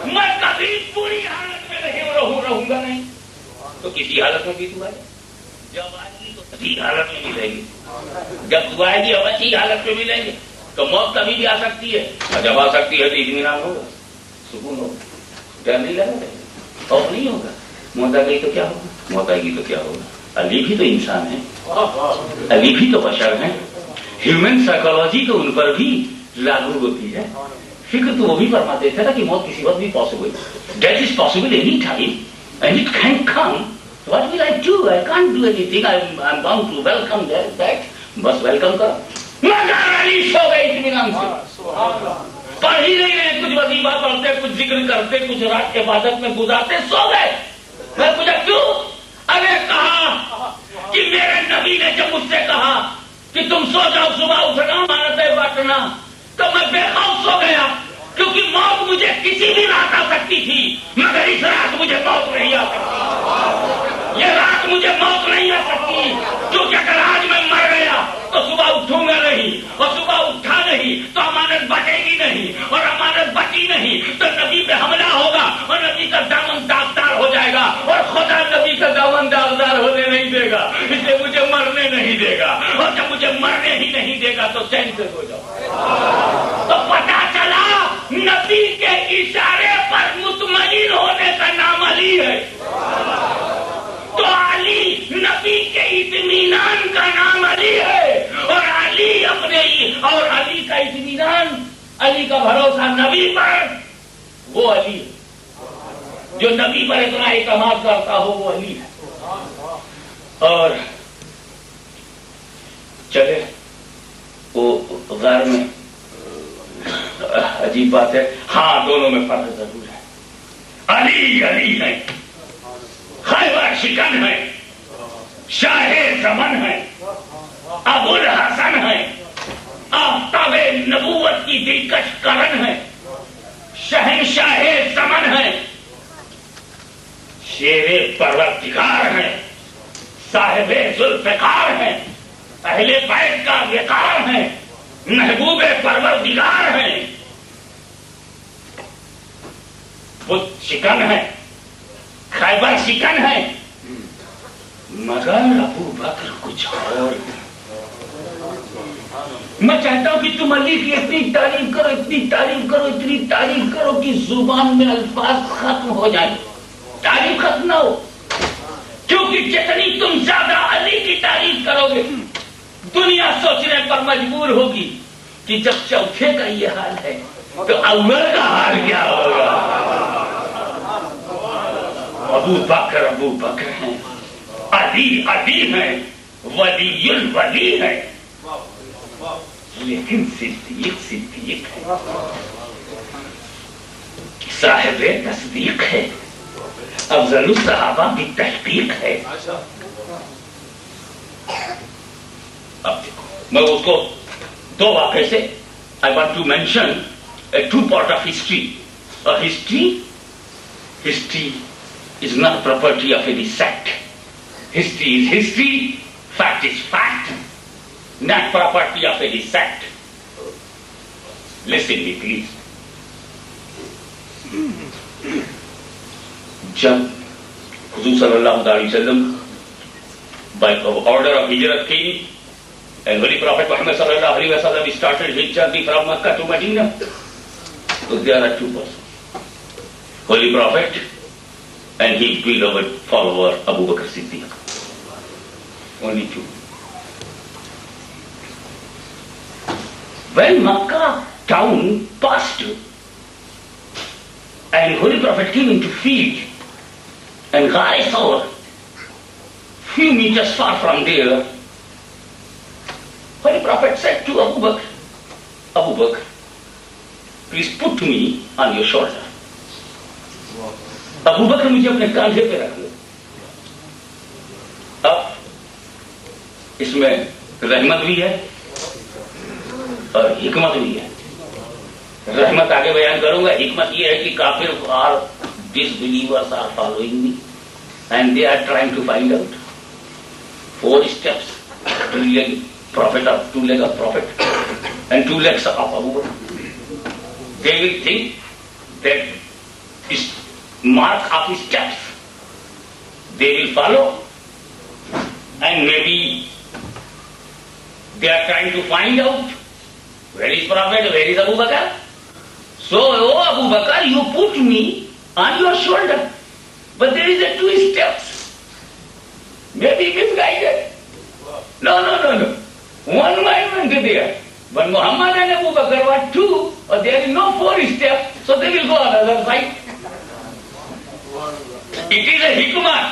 میں کبھی پوری حالت میں نہیں رہوں گا نہیں. تو کسی حالت میں بھی تو آئے, جب آئے گی تو اچھی حالت میں ملیں گے, جب تو آئے گی اب اچھی حالت میں ملیں گے. تو موت کبھی بھی آ سکتی ہے, اور جب آ سکتی ہے تو اطمینان ہوگا, سکون ہوگا, ڈر نہیں لگے گا, خوف نہیں ہوگا. موت آ گئی تو کیا ہوگا, موت آئے گی تو کیا ہوگا. علی بھی تو انسان ہے, علی بھی تو بشر ہیں. ہیومن سائیکولوجی تو ان پر بھی لاگو ہوتی ہے. فکر تو وہ بھی فرماتے تھے نا کہ موت کسی وقت بھی possible, death is possible any time and it can come. What will I do, I can't do anything, I am bound to welcome that. بس ویلکم کرو. مگر علی سو گئے اطمینان سے, پڑھ ہی نہیں رہے, کچھ وظیفہ پڑھتے, کچھ ذکر کرتے, کچھ رات کے عبادت میں گزارتے, سو گئے. میں پوچھا کیوں؟ ارے کہا کہ میرے نبی نے جب مجھ سے کہا کہ تم سو جاؤ, صبح اٹھنا, امانتیں بانٹنا, تو میں بے خوف سو گیا, کیونکہ موت مجھے کسی بھی رات آ سکتی تھی, مگر اس رات مجھے موت نہیں آ سکتی. یہ رات مجھے موت نہیں آ سکتی, کیونکہ اگر آج میں مر گیا تو صبح اٹھوں گا نہیں, اور صبح اٹھا نہیں تو امانت بچے گی نہیں, اور امانت بچی نہیں تو نبی پہ حملہ ہوگا, اور نبی کا دامن داغدار ہو جائے گا, اور خدا نبی کا دامن داغدار ہونے نہیں دے گا, اس لیے مجھے مرنے نہیں دے گا. اور جب مجھے مرنے ہی نہیں دے گا تو چین سے ہو جاؤ. تو پتا چلا نبی کے اشارے پر مطمئن ہونے کا نام علی ہے. تو علی نبی کے اطمینان کا نام علی ہے, اور علی اپنے اور علی کا اطمینان, علی کا بھروسہ نبی پر, وہ علی ہے. جو نبی پر اتنا اعتماد کرتا ہو وہ علی ہے. اور چلے وہ غار میں, عجیب بات ہے, ہاں دونوں میں فرق ضرور ہے. علی علی ہے, خیبر شکن ہے, شاہ زمن ہے, ابو الحسن ہے, آفتاب نبوت کی دلکش کرن ہے, شہنشاہ زمن ہے, شیر پروردگار ہے, صاحب ذوالفقار ہے, اہل بیت کا وقار ہے, محبوب پروردگار ہے, بت شکن ہے, خیبر شکن ہے, مگر ابو بکر کچھ اور. میں چاہتا ہوں کہ تم علی کی اتنی تعریف کرو, اتنی تعریف کرو, اتنی تعریف کرو کہ زبان میں الفاظ ختم ہو جائیں, تعریف ختم نہ ہو. کیونکہ جتنی تم زیادہ علی کی تعریف کرو گے, دنیا سوچنے پر مجبور ہوگی کہ جب چوتھے کا یہ حال ہے تو اول کا حال کیا ہوگا. ابو بکر ہیں, علی علی ہیں, ولی الولی ہیں, لیکن صدیق ہے، صاحب تصدیق ہے، افضل الصحابہ کی تحقیق ہے. اب دیکھو میں اس کو دو واقعے سے I want to mention a two part of history. History is not property of any sect. History is history, fact is fact, not property of any sect. Listen me please. جب حضور صلی اللہ علیہ وسلم by order of Hijrat came and Holy Prophet Muhammad sallallahu alaihi wasallam started his journey from Makkah to Medina, so there are two persons, Holy Prophet and his beloved follower Abu Bakr Siddiq. Only two. When Makkah town passed and Holy Prophet came into field and Ghar Thawr, few meters far from there, Holy Prophet said to Abu Bakr, please put me on your shoulder. Abu Bakr مجھے اپنے کاندھے پہ رکھ لو. اب اس میں رحمت بھی ہے اور حکمت بھی ہے. رحمت آگے بیان کروں گا. حکمت یہ ہے کہ کافر اور disbelievers are following me and they are trying to find out 4 steps, 2 legs of Prophet and 2 legs of Abu Bakr. They will think that is mark of his steps. They will follow and maybe they are trying to find out where is Prophet, where is Abu Bakr. So, oh Abu Bakr, you put me on your shoulder, but there is a 2 steps. Maybe misguided. No. One man went there. But Muhammad and Abu Bakr were 2, or there is no 4 steps, so they will go on the other side. It is a hikmah.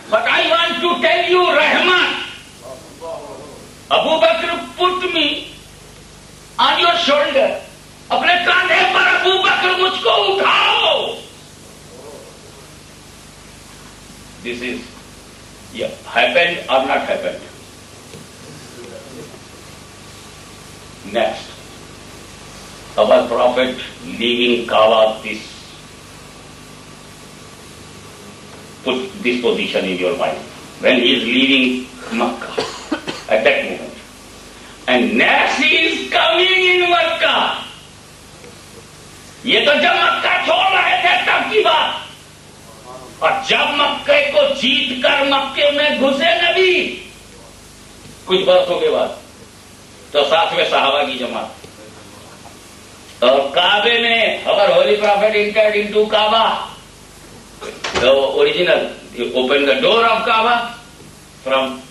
But I want to tell you, Rahman, Abu Bakr put me on your shoulder. اپنے کاندھے پر ابو بکر مجھ کو اٹھاؤ. This is happened or not happened. Next, our Prophet leaving Kaaba, put this position in your mind. When he is leaving Makkah at that moment, and next he is coming in Makkah. یہ تو جب مکہ چھوڑ رہے تھے تب کی بات, اور جب مکے کو جیت کر مکے میں گھسے نبی کچھ برسوں کے بعد, تو 7ویں صحابہ کی جماعت, اور کعبے میں our Holy Prophet entered into Kaaba, the original, he opened the door of Kaaba from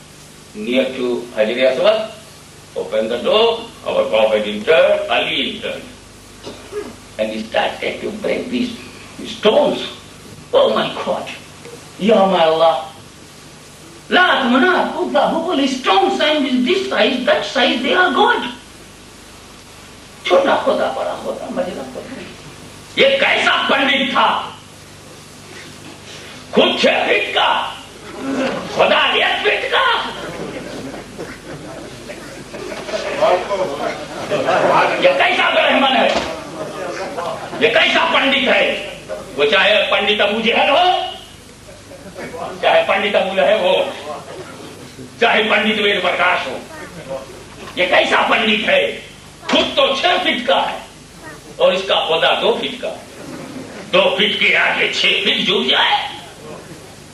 near to Hajar Aswad, opened the door, our Prophet entered, Ali entered. And he started to break these stones. Oh my God! Ya my Allah! Lat, Manat, Qudda, Hubal, stones and this size, that size, they are God. چھوٹا خدا بڑا خدا مجھے خدا. یہ کیسا پنڈت تھا, خود 6 فٹ کا, خدا 1 فٹ کا. یہ کیسا برہمن ہے, یہ کیسا پنڈت ہے. وہ چاہے پنڈت ابو جہل ہو, چاہے پنڈت ابو لہب ہو, چاہے پنڈت وید پرکاش ہو, یہ کیسا پنڈت ہے. خود تو 6 فٹ کا ہے اور اس کا خدا 2 فٹ کا. 2 فٹ کے آگے 6 فٹ جھک جائے.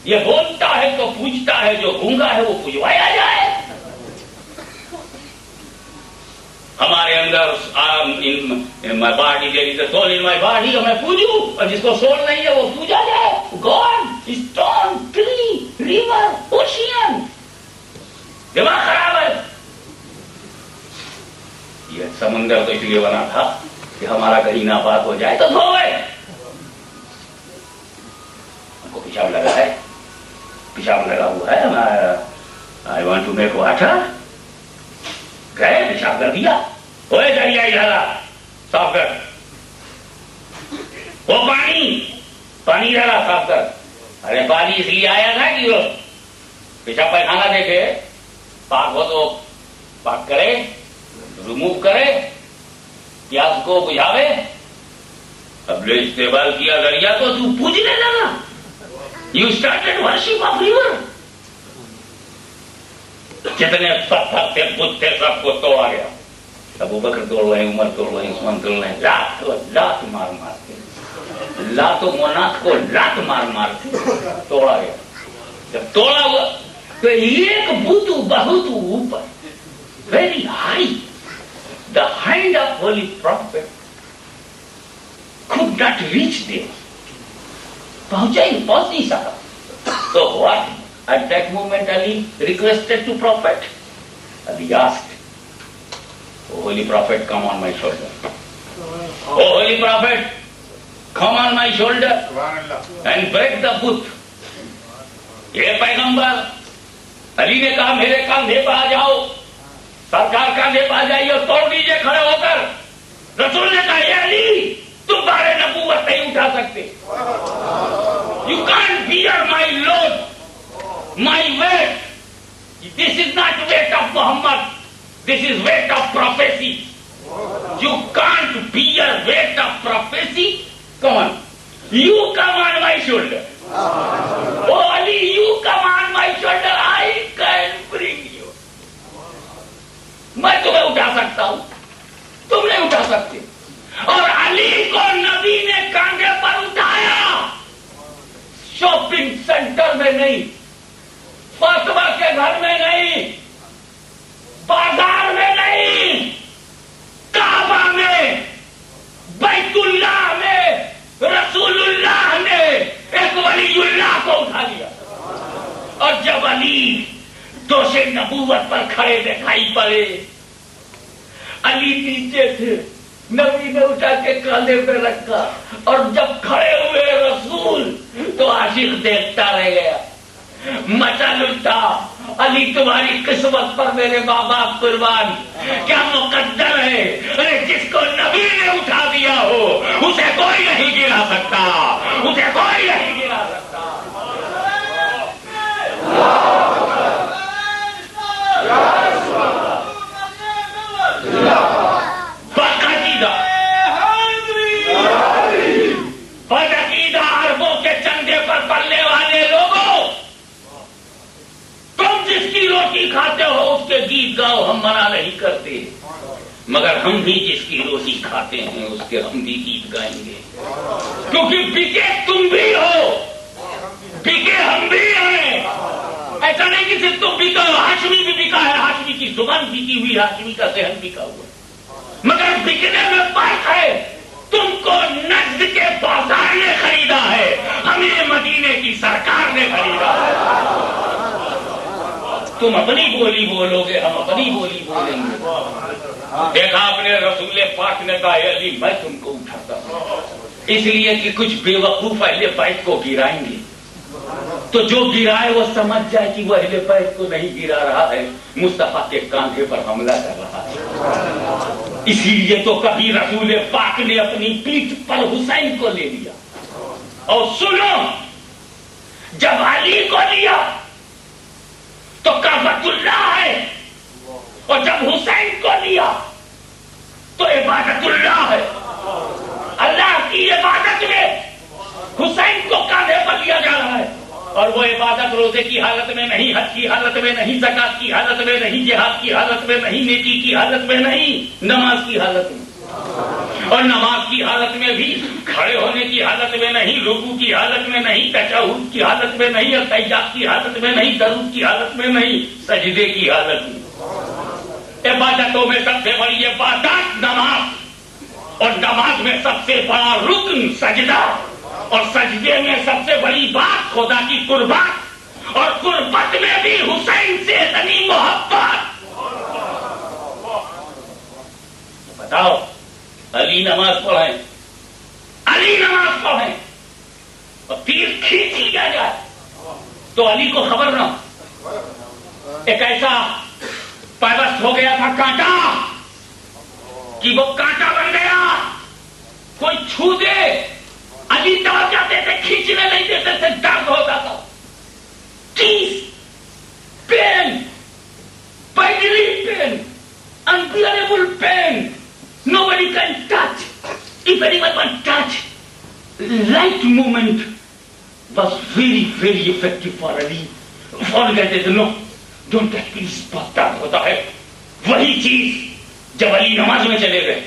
یہ بولتا ہے تو پوچھتا ہے, جو گونگا ہے وہ پوجوایا جائے. ہمارے اندر my body, there is a soul in my body, میں پوجوں, اور جس کو سول نہیں ہے وہ پوجا جائے. God, stone, tree, river, ocean. دماغ خراب ہے. یہ سمندر تو اس لیے بنا تھا کہ ہمارا کہیں ناپاک ہو جائے تو دھوئے. ہم کو پیشاب لگا ہے, پیشاب لگا ہوا ہے. I want to make water. گئے پیشاب کر دیا، ہوئے دریا ڈالا صاف کر، وہ پانی ڈالا صاف کر. ارے پانی اس لیے آیا تھا کہ وہ پیشاب پیخانہ دیکھے، پاک ہو تو پاک کرے، ریموو کرے، پیاس کو بجھاوے. اب نے استعمال کیا دریا تو تو پوجنے لگا. You started worship of river. جتنے پتھر تھے بت تھے سب کو توڑا گیا. ابو بکر توڑ رہے، عمر توڑ رہے، عثمان توڑ رہے، لات مار مار کے، لات و منات کو لات مار مار کے توڑا گیا. جب توڑا ہوا تو ایک بت بہت اوپر، very high, the hand of holy prophet could not reach there. پہنچ نہیں سکا. تو what? At that moment Ali requested to Prophet. Ali asked, "Oh Holy Prophet, come on my shoulder. Oh Holy Prophet, come on my shoulder and break the boot." یہ پیغمبر علی نے کہا میرے کاندھے پہ آ جاؤ، سرکار کاندھے پہ آ جائیے اور توڑ دیجیے کھڑے ہو کر. رسول نے کہا اے علی تم بارے نبوت نہیں اٹھا سکتے. You can't bear my load, my weight. This is not weight of Muhammad, this is weight of prophecy. You can't bear weight of prophecy. Come on, you come on my shoulder. O Ali you come on my shoulder, I can bring you. میں تمہیں اٹھا سکتا ہوں، تم نہیں اٹھا سکتے. اور علی کو نبی نے کاندھے پر اٹھایا، شاپنگ سینٹر میں نہیں، فاطمہ کے گھر میں نہیں، بازار میں نہیں، کعبہ میں، بیت اللہ میں رسول اللہ نے ایک ولی اللہ کو اٹھا لیا. اور جب علی دوش نبوت پر کھڑے دکھائی پڑے، علی نیچے تھے، نبی نے اٹھا کے کاندھے پہ رکھا. اور جب کھڑے ہوئے رسول تو عاشق دیکھتا رہ گیا. مچل اٹھا، علی تمہاری قسمت پر میرے ماں باپ قربان، کیا مقدر ہے. ارے جس کو نبی نے اٹھا دیا ہو اسے کوئی نہیں گرا سکتا، اسے کوئی نہیں گرا سکتا. عربوں کے چندے پر پلنے والے لوگوں، تم جس کی روٹی کھاتے ہو اس کے گیت گاؤ، ہم منع نہیں کرتے، مگر ہم بھی جس کی روٹی کھاتے ہیں اس کے ہم بھی گیت گائیں گے. کیونکہ بکے تم بھی ہو، بکے ہم بھی ہیں. ایسا نہیں کہ صرف تم بکا ہو، ہاشمی بھی بکا ہے، ہاشمی کی زبان بکی ہوئی، ہاشمی کا ذہن بکا ہوا، مگر بکنے میں فرق ہے. تم کو نجد کے بازار نے خریدا ہے، ہمیں مدینے کی سرکار نے خریدا ہے. تم اپنی بولی بولو گے، ہم اپنی بولی بولیں گے. دیکھا آپ نے رسول پاک نے کہا علی میں تم کو اٹھاتا ہوں، اس لیے کہ کچھ بے وقوف اہل بیت کو گرائیں گے، تو جو گرائے وہ سمجھ جائے کہ وہ اہل بیت کو نہیں گرا رہا ہے، مصطفیٰ کے کاندھے پر حملہ کر رہا ہے. اسی لیے تو کبھی رسول پاک نے اپنی پیٹھ پر حسین کو لے لیا. اور سنو، جب علی کو لیا تو کعبۃ اللہ ہے، اور جب حسین کو لیا تو عبادت اللہ ہے. اللہ کی عبادت میں حسین کو کاندھے پر لیا جا رہا ہے، اور وہ عبادت روزے کی حالت میں نہیں، حج کی حالت میں نہیں، زکات کی حالت میں نہیں، جہاد کی حالت میں نہیں، نیکی کی حالت میں نہیں، نماز کی حالت میں. اور نماز کی حالت میں بھی کھڑے ہونے کی حالت میں نہیں، رکوع کی حالت میں نہیں، تشہد کی حالت میں نہیں، تحیات کی حالت میں نہیں، درود کی حالت میں نہیں، سجدے کی حالت میں. عبادتوں میں سب سے بڑی عبادت نماز، اور نماز میں سب سے بڑا رکن سجدہ، اور سجدے میں سب سے بڑی بات خدا کی قربت، اور قربت میں بھی حسین سے اتنی محبت. بتاؤ، علی نماز پڑھیں، علی نماز پڑھیں اور تیر کھینچ لیا جائے تو علی کو خبر نہ. ایک ایسا پیوست ہو گیا تھا کانٹا کہ وہ کانٹا بن گیا. کوئی چھو دے علی دوڑ جاتے تھے, کھینچنے نہیں دیتے تھے, درد ہوتا تھا. Pain, bodily pain, unbearable pain. Nobody can touch. If anyone can touch, light movement was very, very effective for Ali. Phone کہتے تھے نو ڈونٹ ٹچ پلیز, بہت درد ہوتا ہے. وہی چیز جب علی نماز میں چلے گئے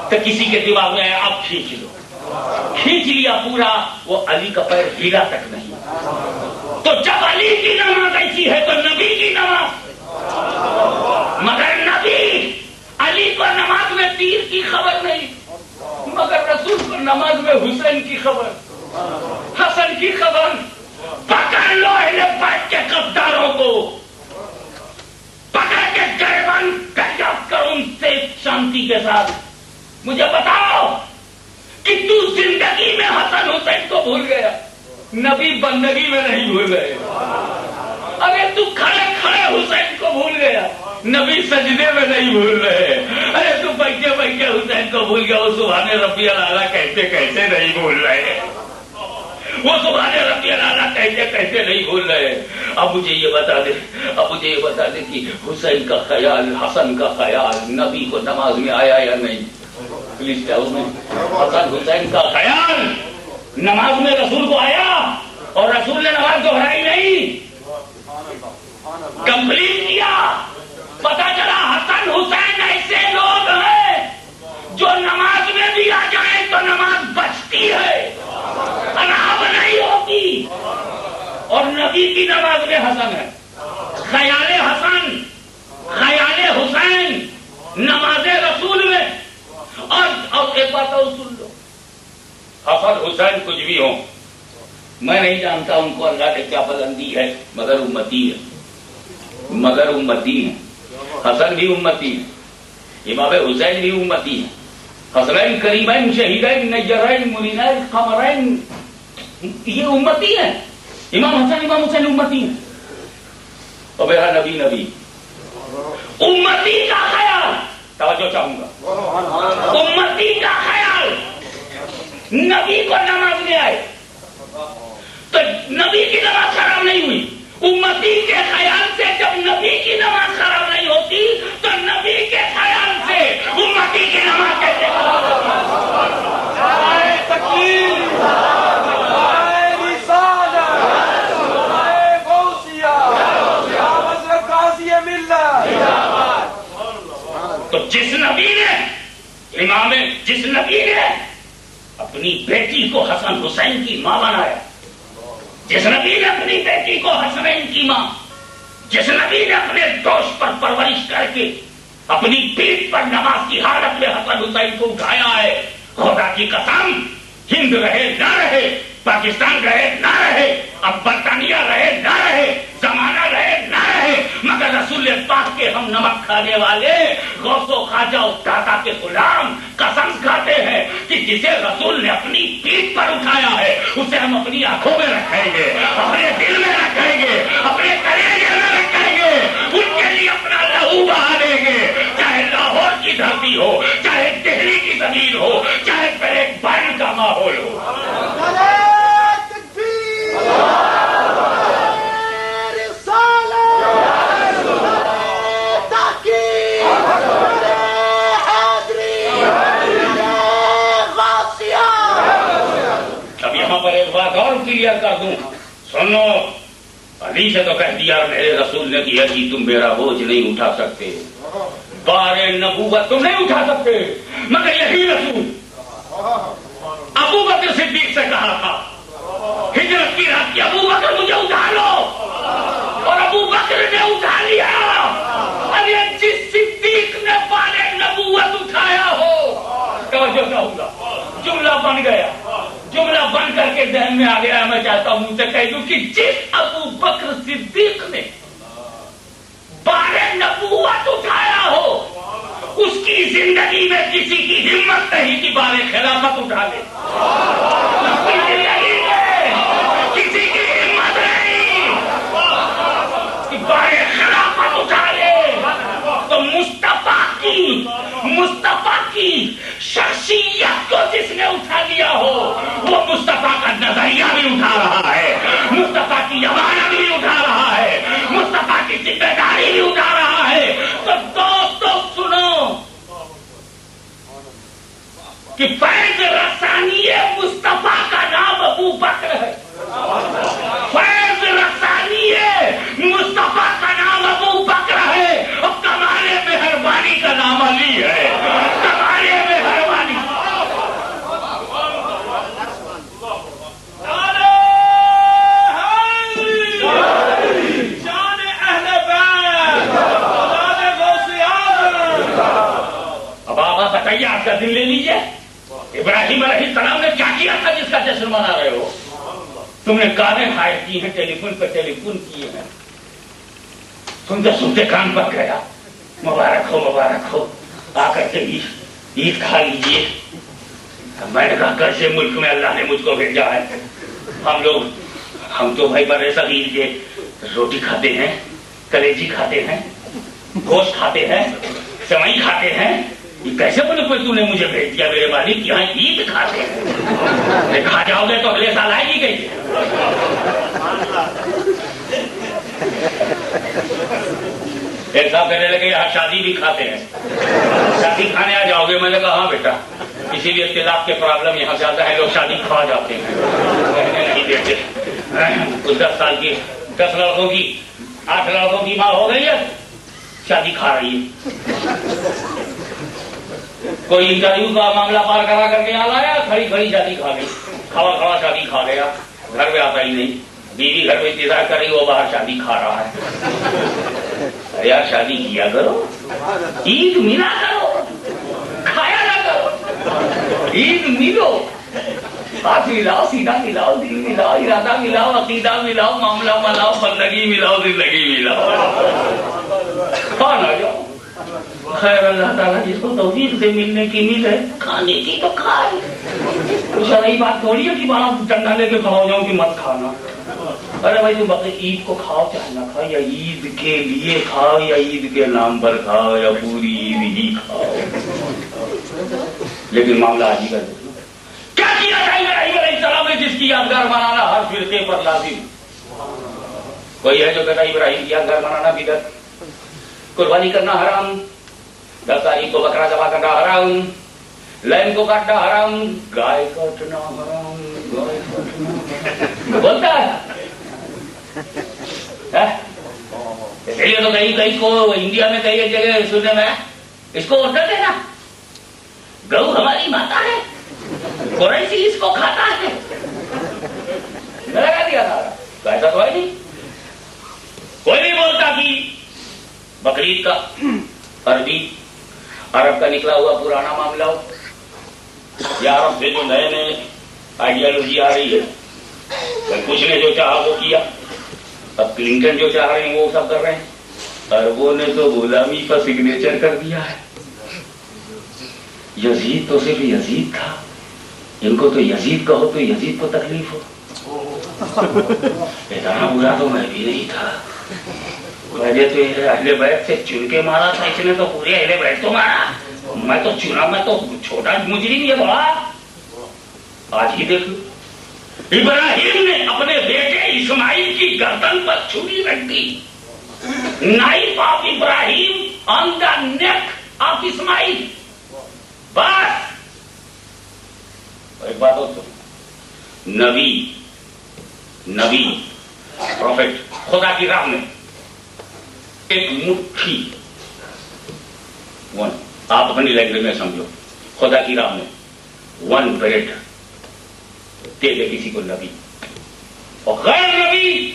تو کسی کے دماغ میں آیا اب کھینچ لو, کھینچ لیا پورا, وہ علی کا پیر ہلا تک نہیں. تو جب علی کی نماز ایسی ہے تو نبی کی نماز, مگر نبی علی کو نماز میں تیر کی خبر نہیں, مگر رسول کو نماز میں حسین کی خبر, حسن کی خبر. پکڑ لو اہل بیت کے غداروں کو, پکڑ کے گریبان دریافت کرو ان سے شانتی کے ساتھ. مجھے بتاؤ کہ تو زندگی میں حسن حسین کو بھول گیا, نبی بندگی میں نہیں بھول گئے. ارے تو کھڑے کھڑے حسین کو بھول گیا, نبی سجدے میں نہیں بھول رہے. ارے تو بیٹھے بیٹھے حسین کو بھول گیا, وہ سبحان ربی الاعلیٰ کہتے کہتے نہیں بھول رہے, وہ سبحان ربی الاعلیٰ کہتے کہتے نہیں بھول رہے. اب مجھے یہ بتا دے کہ حسین کا خیال, حسن کا خیال نبی کو نماز میں آیا یا نہیں؟ Please tell me. حسن حسین کا خیال نماز میں رسول کو آیا اور رسول نے نماز دہرائی نہیں, کمپلیٹ کیا. پتا چلا حسن حسین ایسے لوگ ہیں جو نماز میں بھی آ جائیں تو نماز بچتی ہے, خراب نہیں ہوتی. اور نبی کی نماز میں حسن ہے, خیال حسن, خیال حسین نماز رسول میں. اور ایک بات اور سن لو, حسن حسین کچھ بھی ہوں, میں نہیں جانتا ان کو اللہ نے کیا بلندی ہے, مگر امتی ہے, مگر امتی ہے. حسن بھی امتی ہے, امام حسین بھی امتی ہے. حسنین کریمین شہیدین نجرین منینین قمرین, یہ امتی ہے. امام حسن امام حسین امتی ہیں. اور میرا نبی امتی کا خیال, توجہ چاہوں گا, امتی کا خیال نبی کو نماز میں آئے تو نبی کی نماز خراب نہیں ہوئی. امتی کے خیال سے جب نبی کی نماز خراب نہیں ہوتی تو نبی کے خیال سے امتی کی نماز کیسے خراب تو جس نبی نے اپنی بیٹی کو حسن حسین کی ماں بنایا, جس نبی نے اپنی بیٹی کو حسنین کی ماں, جس نبی نے اپنے دوست پر پرورش کر کے اپنی پیٹھ پر نماز کی حالت میں حسن حسین کو اٹھایا ہے, خدا کی قسم ہند رہے نہ رہے, پاکستان رہے نہ رہے, اب برطانیہ رہے نہ رہے, زمانہ رہے نہ رہے, مگر رسول پاک کے ہم نمک کھانے والے غوث و خواجہ و داتا کے غلام قسم کھاتے ہیں کہ جسے رسول نے اپنی پیٹھ پر اٹھایا ہے اسے ہم اپنی آنکھوں میں رکھیں گے, اپنے دل میں رکھیں گے, اپنے کلیجے میں رکھیں گے, ان کے لیے اپنا لہو بہا دیں گے, چاہے لاہور کی دھرتی ہو, چاہے دہلی کی زمین ہو, چاہے بریک بارن کا ماحول ہو. پر ایک بات اور کلیئر کر دوں, سنو, علی سے تو کہہ دیا میرے رسول نے کہ جی تم میرا بوجھ نہیں اٹھا سکتے, بار نبوت تم نہیں اٹھا سکتے, مگر یہی رسول ابو بکر صدیق سے کہا تھا ہجرت کی رات کی, ابو بکر مجھے اٹھا لو, اور ابو بکر نے اٹھا لیا. ارے جس صدیق نے بار نبوت اٹھایا ہو, توجہ چاہوں گا, جملہ بن گیا, جملہ بن کر کے ذہن میں آ گیا, میں چاہتا ہوں ان سے کہہ دوں کہ جس ابو بکر صدیق نے بار نبوت اٹھایا ہو اس کی زندگی میں کسی کی ہمت نہیں کہ بار خلافت اٹھا لے. اس کی زندگی میں کسی کی ہمت نہیں کہ بار خلافت اٹھا لے. مصطفیٰ کی شخصیت کو جس نے اٹھا لیا ہو وہ مصطفیٰ کا نظریہ بھی اٹھا رہا ہے، مصطفیٰ کی امانت بھی اٹھا رہا ہے، مصطفیٰ کی ذمہ داری بھی اٹھا رہا ہے۔ تو دوستو سنو کہ فیض رسانی مصطفیٰ کا نام ابو بکر ہے، فیض رسانی مصطفیٰ کا نام ابو بکر ہے، اور کمال مہربانی کا نام علی ہے، کمال مہربانی۔ اب آپ بتائیے، آپ کا دل لے لیجیے، ابراہیم علیہ السلام نے کیا کیا تھا جس کا جشن منا رہے ہو؟ تم نے کاریں ہائر کی ہیں، ٹیلی فون پہ ٹیلی فون کیے ہیں، سنتے سنتے کان پک گیا، مبارک ہو آ کر کے عید کھا لیجیے۔ میں نے کہا کیسے ملک میں اللہ نے مجھ کو بھیجا ہے، ہم تو بھائی برے صغیر کے روٹی کھاتے ہیں، کلیجی کھاتے ہیں، گوشت کھاتے ہیں، سوئی کھاتے ہیں، یہ کیسے ملک میں تو نے مجھے بھیج دیا میرے مالک؟ یہاں عید کھاتے ہیں، کھا جاؤ گے تو اگلے سال آئے گی کیسے؟ ایک صاحب کہنے لگے یہاں شادی بھی کھاتے ہیں، شادی کھانے آ جاؤ گے؟ میں نے کہا ہاں بیٹا، اسی لیے اختلاف کے پرابلم یہاں زیادہ ہے، لوگ شادی کھا جاتے ہیں، کہنے نہیں دیتے۔ کچھ 10 سال کی 10 لڑکوں کی 8 لڑکوں کی ماں ہو گئی ہے، شادی کھا رہی ہے۔ کوئی انٹرویو کا معاملہ پار کرا کر کے یہاں لایا، کھڑی کھڑی شادی کھا گئی، کھڑا شادی کھا گیا، گھر میں آتا ہی نہیں، بیوی گھر میں انتظار کر رہی، وہ باہر شادی کھا رہا ہے۔ یار شادی کیا کرو، عید ملا کرو، کھایا نہ کرو، عید ملو، ہاتھ ملاؤ، سینہ ملاؤ، دل ملاؤ، ارادہ ملاؤ، عقیدہ ملاؤ، معاملہ ملاؤ، بندگی ملاؤ، زندگی ملاؤ، کھانا جاؤ۔ خیر اللہ تعالیٰ جس کو توفیق سے ملنے کی ملے، کھانے کی تو کھائے۔ شرعی بات تھوڑی ہے کہ وہاں ڈنڈا لے کے کھاؤ جاؤ کہ مت کھانا۔ ارے بھائی تم بقر عید کو کھاؤ چاہے نہ کھاؤ، یا عید کے لیے کھاؤ یا عید کے نام پر کھاؤ یا پوری عید ہی کھاؤ، لیکن معاملہ آج ہی کر دو۔ کیا کیا تھا ابراہیم علیہ السلام نے جس کی یادگار منانا ہر فرقے پر لازم؟ کوئی ہے جو کہتا ابراہیم کی یادگار منانا بدعت، قربانی کرنا حرام، 10 تاریخ کو بکرا ذبح کرنا حرام، لین کو کاٹنا حرام، گائے کاٹنا حرام، گائے کاٹنا بولتا ہے۔ اس لیے تو کہیں کو انڈیا میں کئی جگہ سننے میں اس کو آرڈر دینا، گو ہماری ماتا ہے، قریشی اس کو کھاتا ہے، لگا دیا تھا۔ ایسا تو ہے نہیں، کوئی نہیں بولتا کہ بقرعید کا عرب کا نکلا ہوا پرانا معاملہ ہو، یا عرب سے جو نئے نئے آئیڈیالوجی آ رہی ہے، کچھ نے جو چاہا وہ کیا، اب کلنٹن جو چاہ رہے ہیں وہ سب کر رہے ہیں، عربوں نے تو غلامی کا سگنیچر کر دیا ہے۔ یزید تو صرف یزید تھا، ان کو تو یزید کہو تو یزید کو تکلیف ہو، اتنا برا تو میں بھی نہیں تھا، مجھے تو اہل بیت سے چن کے مارا تھا، اس نے تو پورے اہل بیت کو مارا، میں تو چنا، میں تو چھوٹا مجرم یہ بڑا۔ آج ہی دیکھ لو، ابراہیم نے اپنے بیٹے اسماعیل کی گردن پر چھری رکھ دی، knife of Ibrahim on the neck of Ismail. بس ایک بات اور نبی پروفیٹ خدا کی راہ میں ایک مٹھی، آپ اپنی لینگویج میں سمجھو، خدا کی راہ میں 1 بریڈ دے دے کسی کو نبی، اور غیر نبی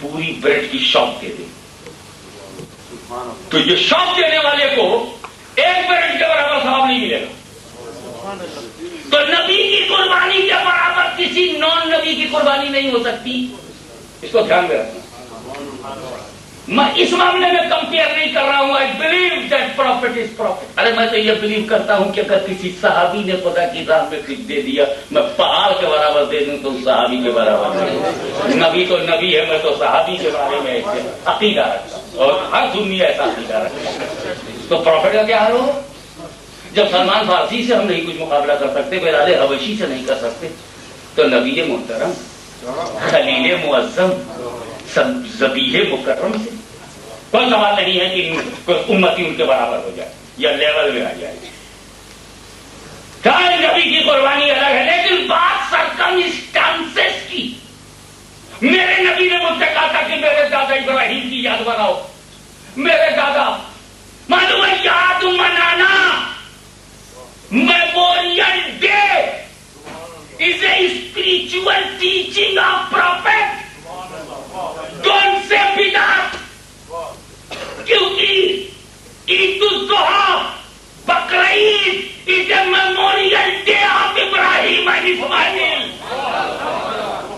پوری بریڈ کی شاپ دے دے، تو یہ شاپ دینے والے کو 1 بریڈ کے برابر ثواب نہیں ملے گا۔ تو نبی کی قربانی کے برابر کسی نان نبی کی قربانی نہیں ہو سکتی، اس کو دھیان میں رکھنا۔ میں اس معاملے میں کمپیئر نہیں کر رہا ہوں، I believe that prophet is prophet۔ ارے میں تو یہ بلیو کرتا ہوں کہ اگر کسی صحابی نے خدا کی راہ میں کچھ دے دیا، میں پہاڑ کے برابر دے دوں تو صحابی کے برابر نہیں۔ نبی تو نبی ہے، میں تو صحابی کے بارے میں عقیدہ رکھتا ہوں، اور ہر دنیا ایسا عقیدہ رکھتا ہے۔ تو پروفٹ کا کیا حال ہوگا؟ جب سلمان فارسی سے ہم نہیں کچھ مقابلہ کر سکتے، بلال حبشی سے نہیں کر سکتے، تو نبی محترم، خلیل معظم، ذبیح مکرم سے کوئی سوال نہیں ہے کہ امتی ان کے برابر ہو جائے یا لیول میں آ جائے. چاہے نبی کی قربانی الگ ہے، لیکن بات سرکمسٹانسز کی. میرے نبی نے مجھ سے کہا تھا کہ میرے دادا ابراہیم کی یاد بناؤ. میرے دادا معلوم ہے یاد منانا، memorial day is a spiritual teaching of prophet. Don't say بدعت، کیونکہ Eid al Adha, Bakrid is a memorial day of Ibrahim and Ismail.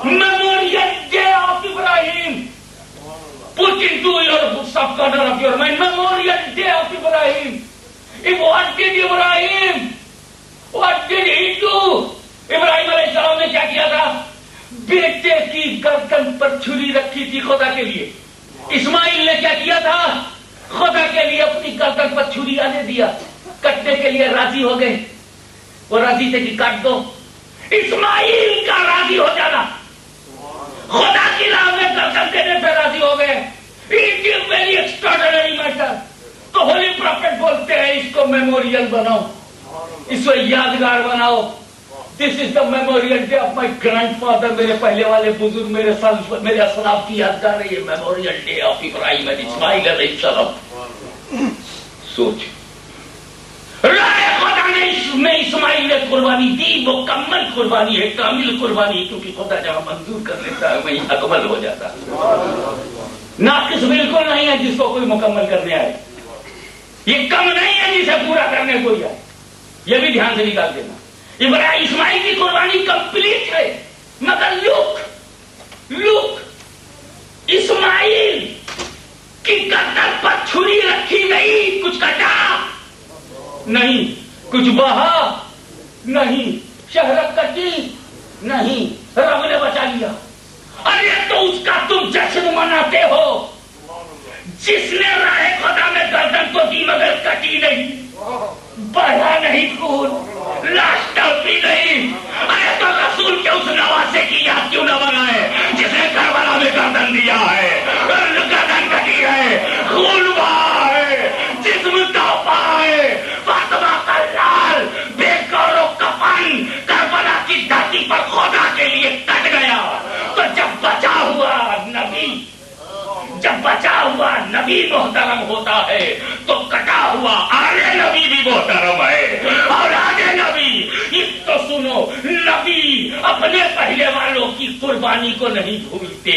Memorial Day of Ibrahim. Put into your subcorner of your mind, Memorial Day of Ibrahim. What did Ibrahim? What did he do? ابراہیم علیہ السلام نے کیا کیا تھا؟ بیٹے کی گردن پر چھری رکھی تھی خدا کے لیے. اسماعیل نے کیا کیا تھا؟ خدا کے لیے اپنی گردن پر چھری آنے دیا. کٹنے کے لیے راضی ہو گئے. وہ راضی تھے کہ کاٹ دو. اسماعیل کا راضی ہو جانا، خدا کی راہ میں گردن دینے پہ راضی ہو گئے. It is very extraordinary matter. تو ہولی پروفیٹ بولتے ہیں اس کو میموریل بناؤ، اس کو یادگار بناؤ. This is the memorial day of my grandfather. میرے پہلے والے بزرگ، میرے اسلاف کی یادگار ہے یہ memorial day of Ibrahim and Ismail علیہ السلام. سوچ، رائے خدا نے اسماعیل نے قربانی دی، مکمل قربانی ہے، کامل قربانی ہے، کیونکہ خدا جہاں منظور کر لیتا ہے وہیں اکمل ہو جاتا ہے. ناقص بالکل نہیں ہے جس کو کوئی مکمل کرنے آئے. یہ کم نہیں ہے جسے پورا کرنے کوئی آئے. یہ بھی دھیان سے نکال دینا. ابراہیم اسماعیل کی قربانی کمپلیٹ ہے، مگر لک اسماعیل کی گردن پر چھری رکھی نہیں، کچھ کٹا نہیں، کچھ بہا نہیں، شہرت کٹی نہیں، رب نے بچا لیا. ارے تو اس کا تم جشن مناتے ہو. جس نے راہ خدا میں گردن کو دی مگر کٹی نہیں، بڑھا نہیں خون، لاش ٹوٹی نہیں. ارے تو رسول کے اس نواسے کی یاد کیوں نہ بنائے جس نے کربلا میں گردن دیا ہے، گردن کٹی ہے، خون بہا ہے، جسم توپا ہے. فاطمہ کا لال بے کور و کفن کربلا کی دھرتی پر خدا کے لیے کٹ گیا. تو جب بچا ہوا نبی محترم ہوتا ہے تو کٹا ہوا آل نبی بھی محترم ہے. اولاد نبی تو سنو، نبی اپنے پہلے والوں کی قربانی کو نہیں بھولتے.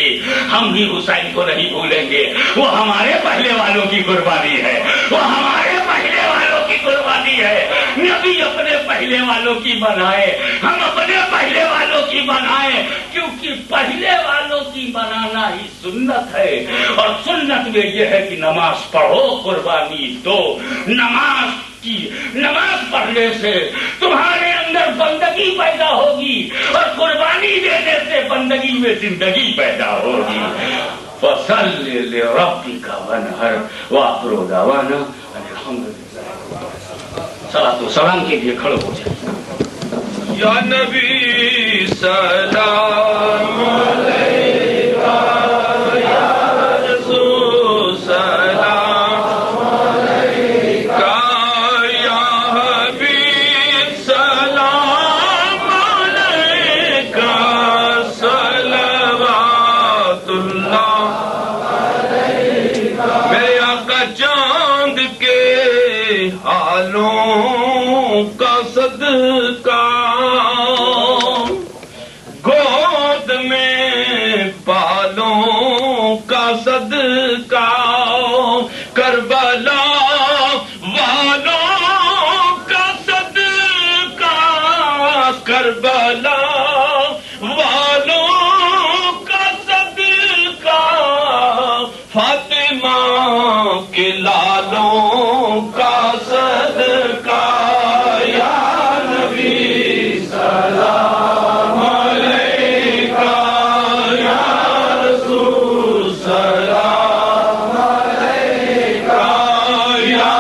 ہم بھی حسین کو نہیں بھولیں گے. وہ ہمارے پہلے والوں کی قربانی ہے، وہ ہمارے پہلے والوں کی قربانی ہے. نبی اپنے پہلے والوں کی بنائے، ہم اپنے پہلے والوں کی بنائے، کیونکہ پہلے والوں کی بنانا ہی سنت ہے. اور سنت میں یہ ہے کہ نماز پڑھو، قربانی دو. نماز پڑھنے سے تمہارے اندر بندگی پیدا ہوگی، اور قربانی دینے سے بندگی میں زندگی پیدا ہوگی. فصل لربک وانحر وآخر دعوانا الحمدللہ. صلاۃ و سلام کے لیے کھڑے ہو جائیں. یا نبی سلام علیکہ، یا رسول سلام علیکہ، یا حبیب سلام علیکہ، صلوات اللہ علیکہ. میرے آقا چاند کے حالوں کا صدقہ، گود میں بالوں کا صدقہ، کربلا والوں کا صدقہ، کربلا والوں کا صدقہ، فاطمہ کے لالوں کا صدقہ. یا نبی سلام علیکہ، یا رسول سلام علیکہ، یا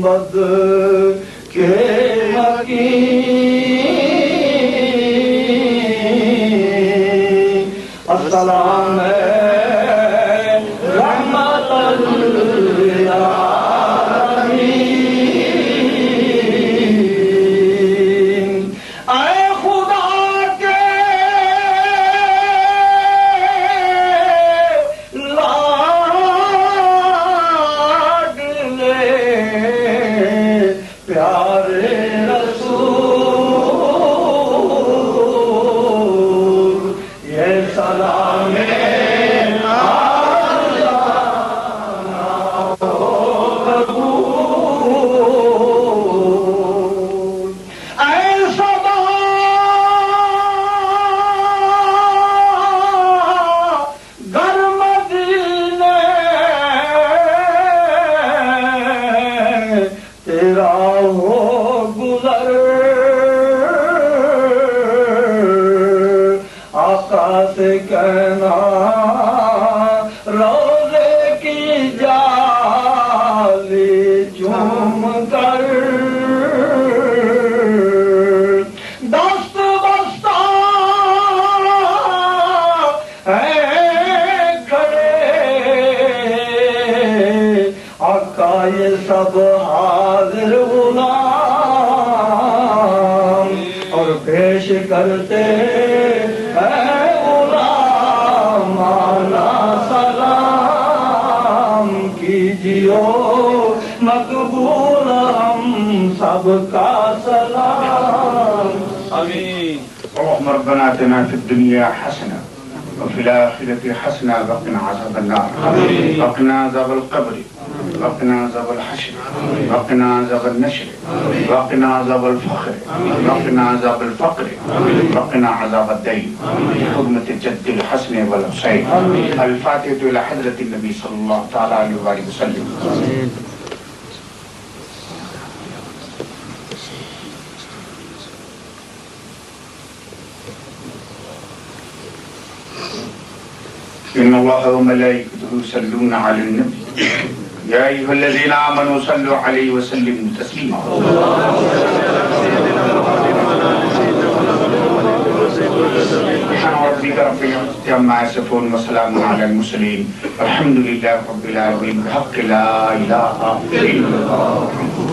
گنبد کے مکین السلام رحمت للعالمین اے خدا کے لاڈلے پیارے رسول یہ سلام سے کہنا روزے کی جالی چوم کر دست بستہ ہے کھڑے آقا یہ سب حاضر غلام اور پیش کرتے مقبول ہم سب کا سلام آمین. اللهم ربنا آتنا في الدنيا حسنة وفي الآخرة حسنة وقنا عذاب النار وقنا عذاب القبر وقنا عذاب الحشر وقنا عذاب النشر وقنا عذاب الفخر وقنا عذاب الفقر وقنا عذاب الدين بحرمة الجد الحسن والحسين. الفاتحة إلى حضرة النبي صلى الله تعالى عليه وآله وسلم. إن الله وملائكته يصلون على النبي يا أيها الذين آمنوا صلوا عليه وسلموا تسليما. سبحان ربك رب العزة عما يصفون وسلام على المرسلين والحمد لله رب العالمين بحق لا إله إلا الله.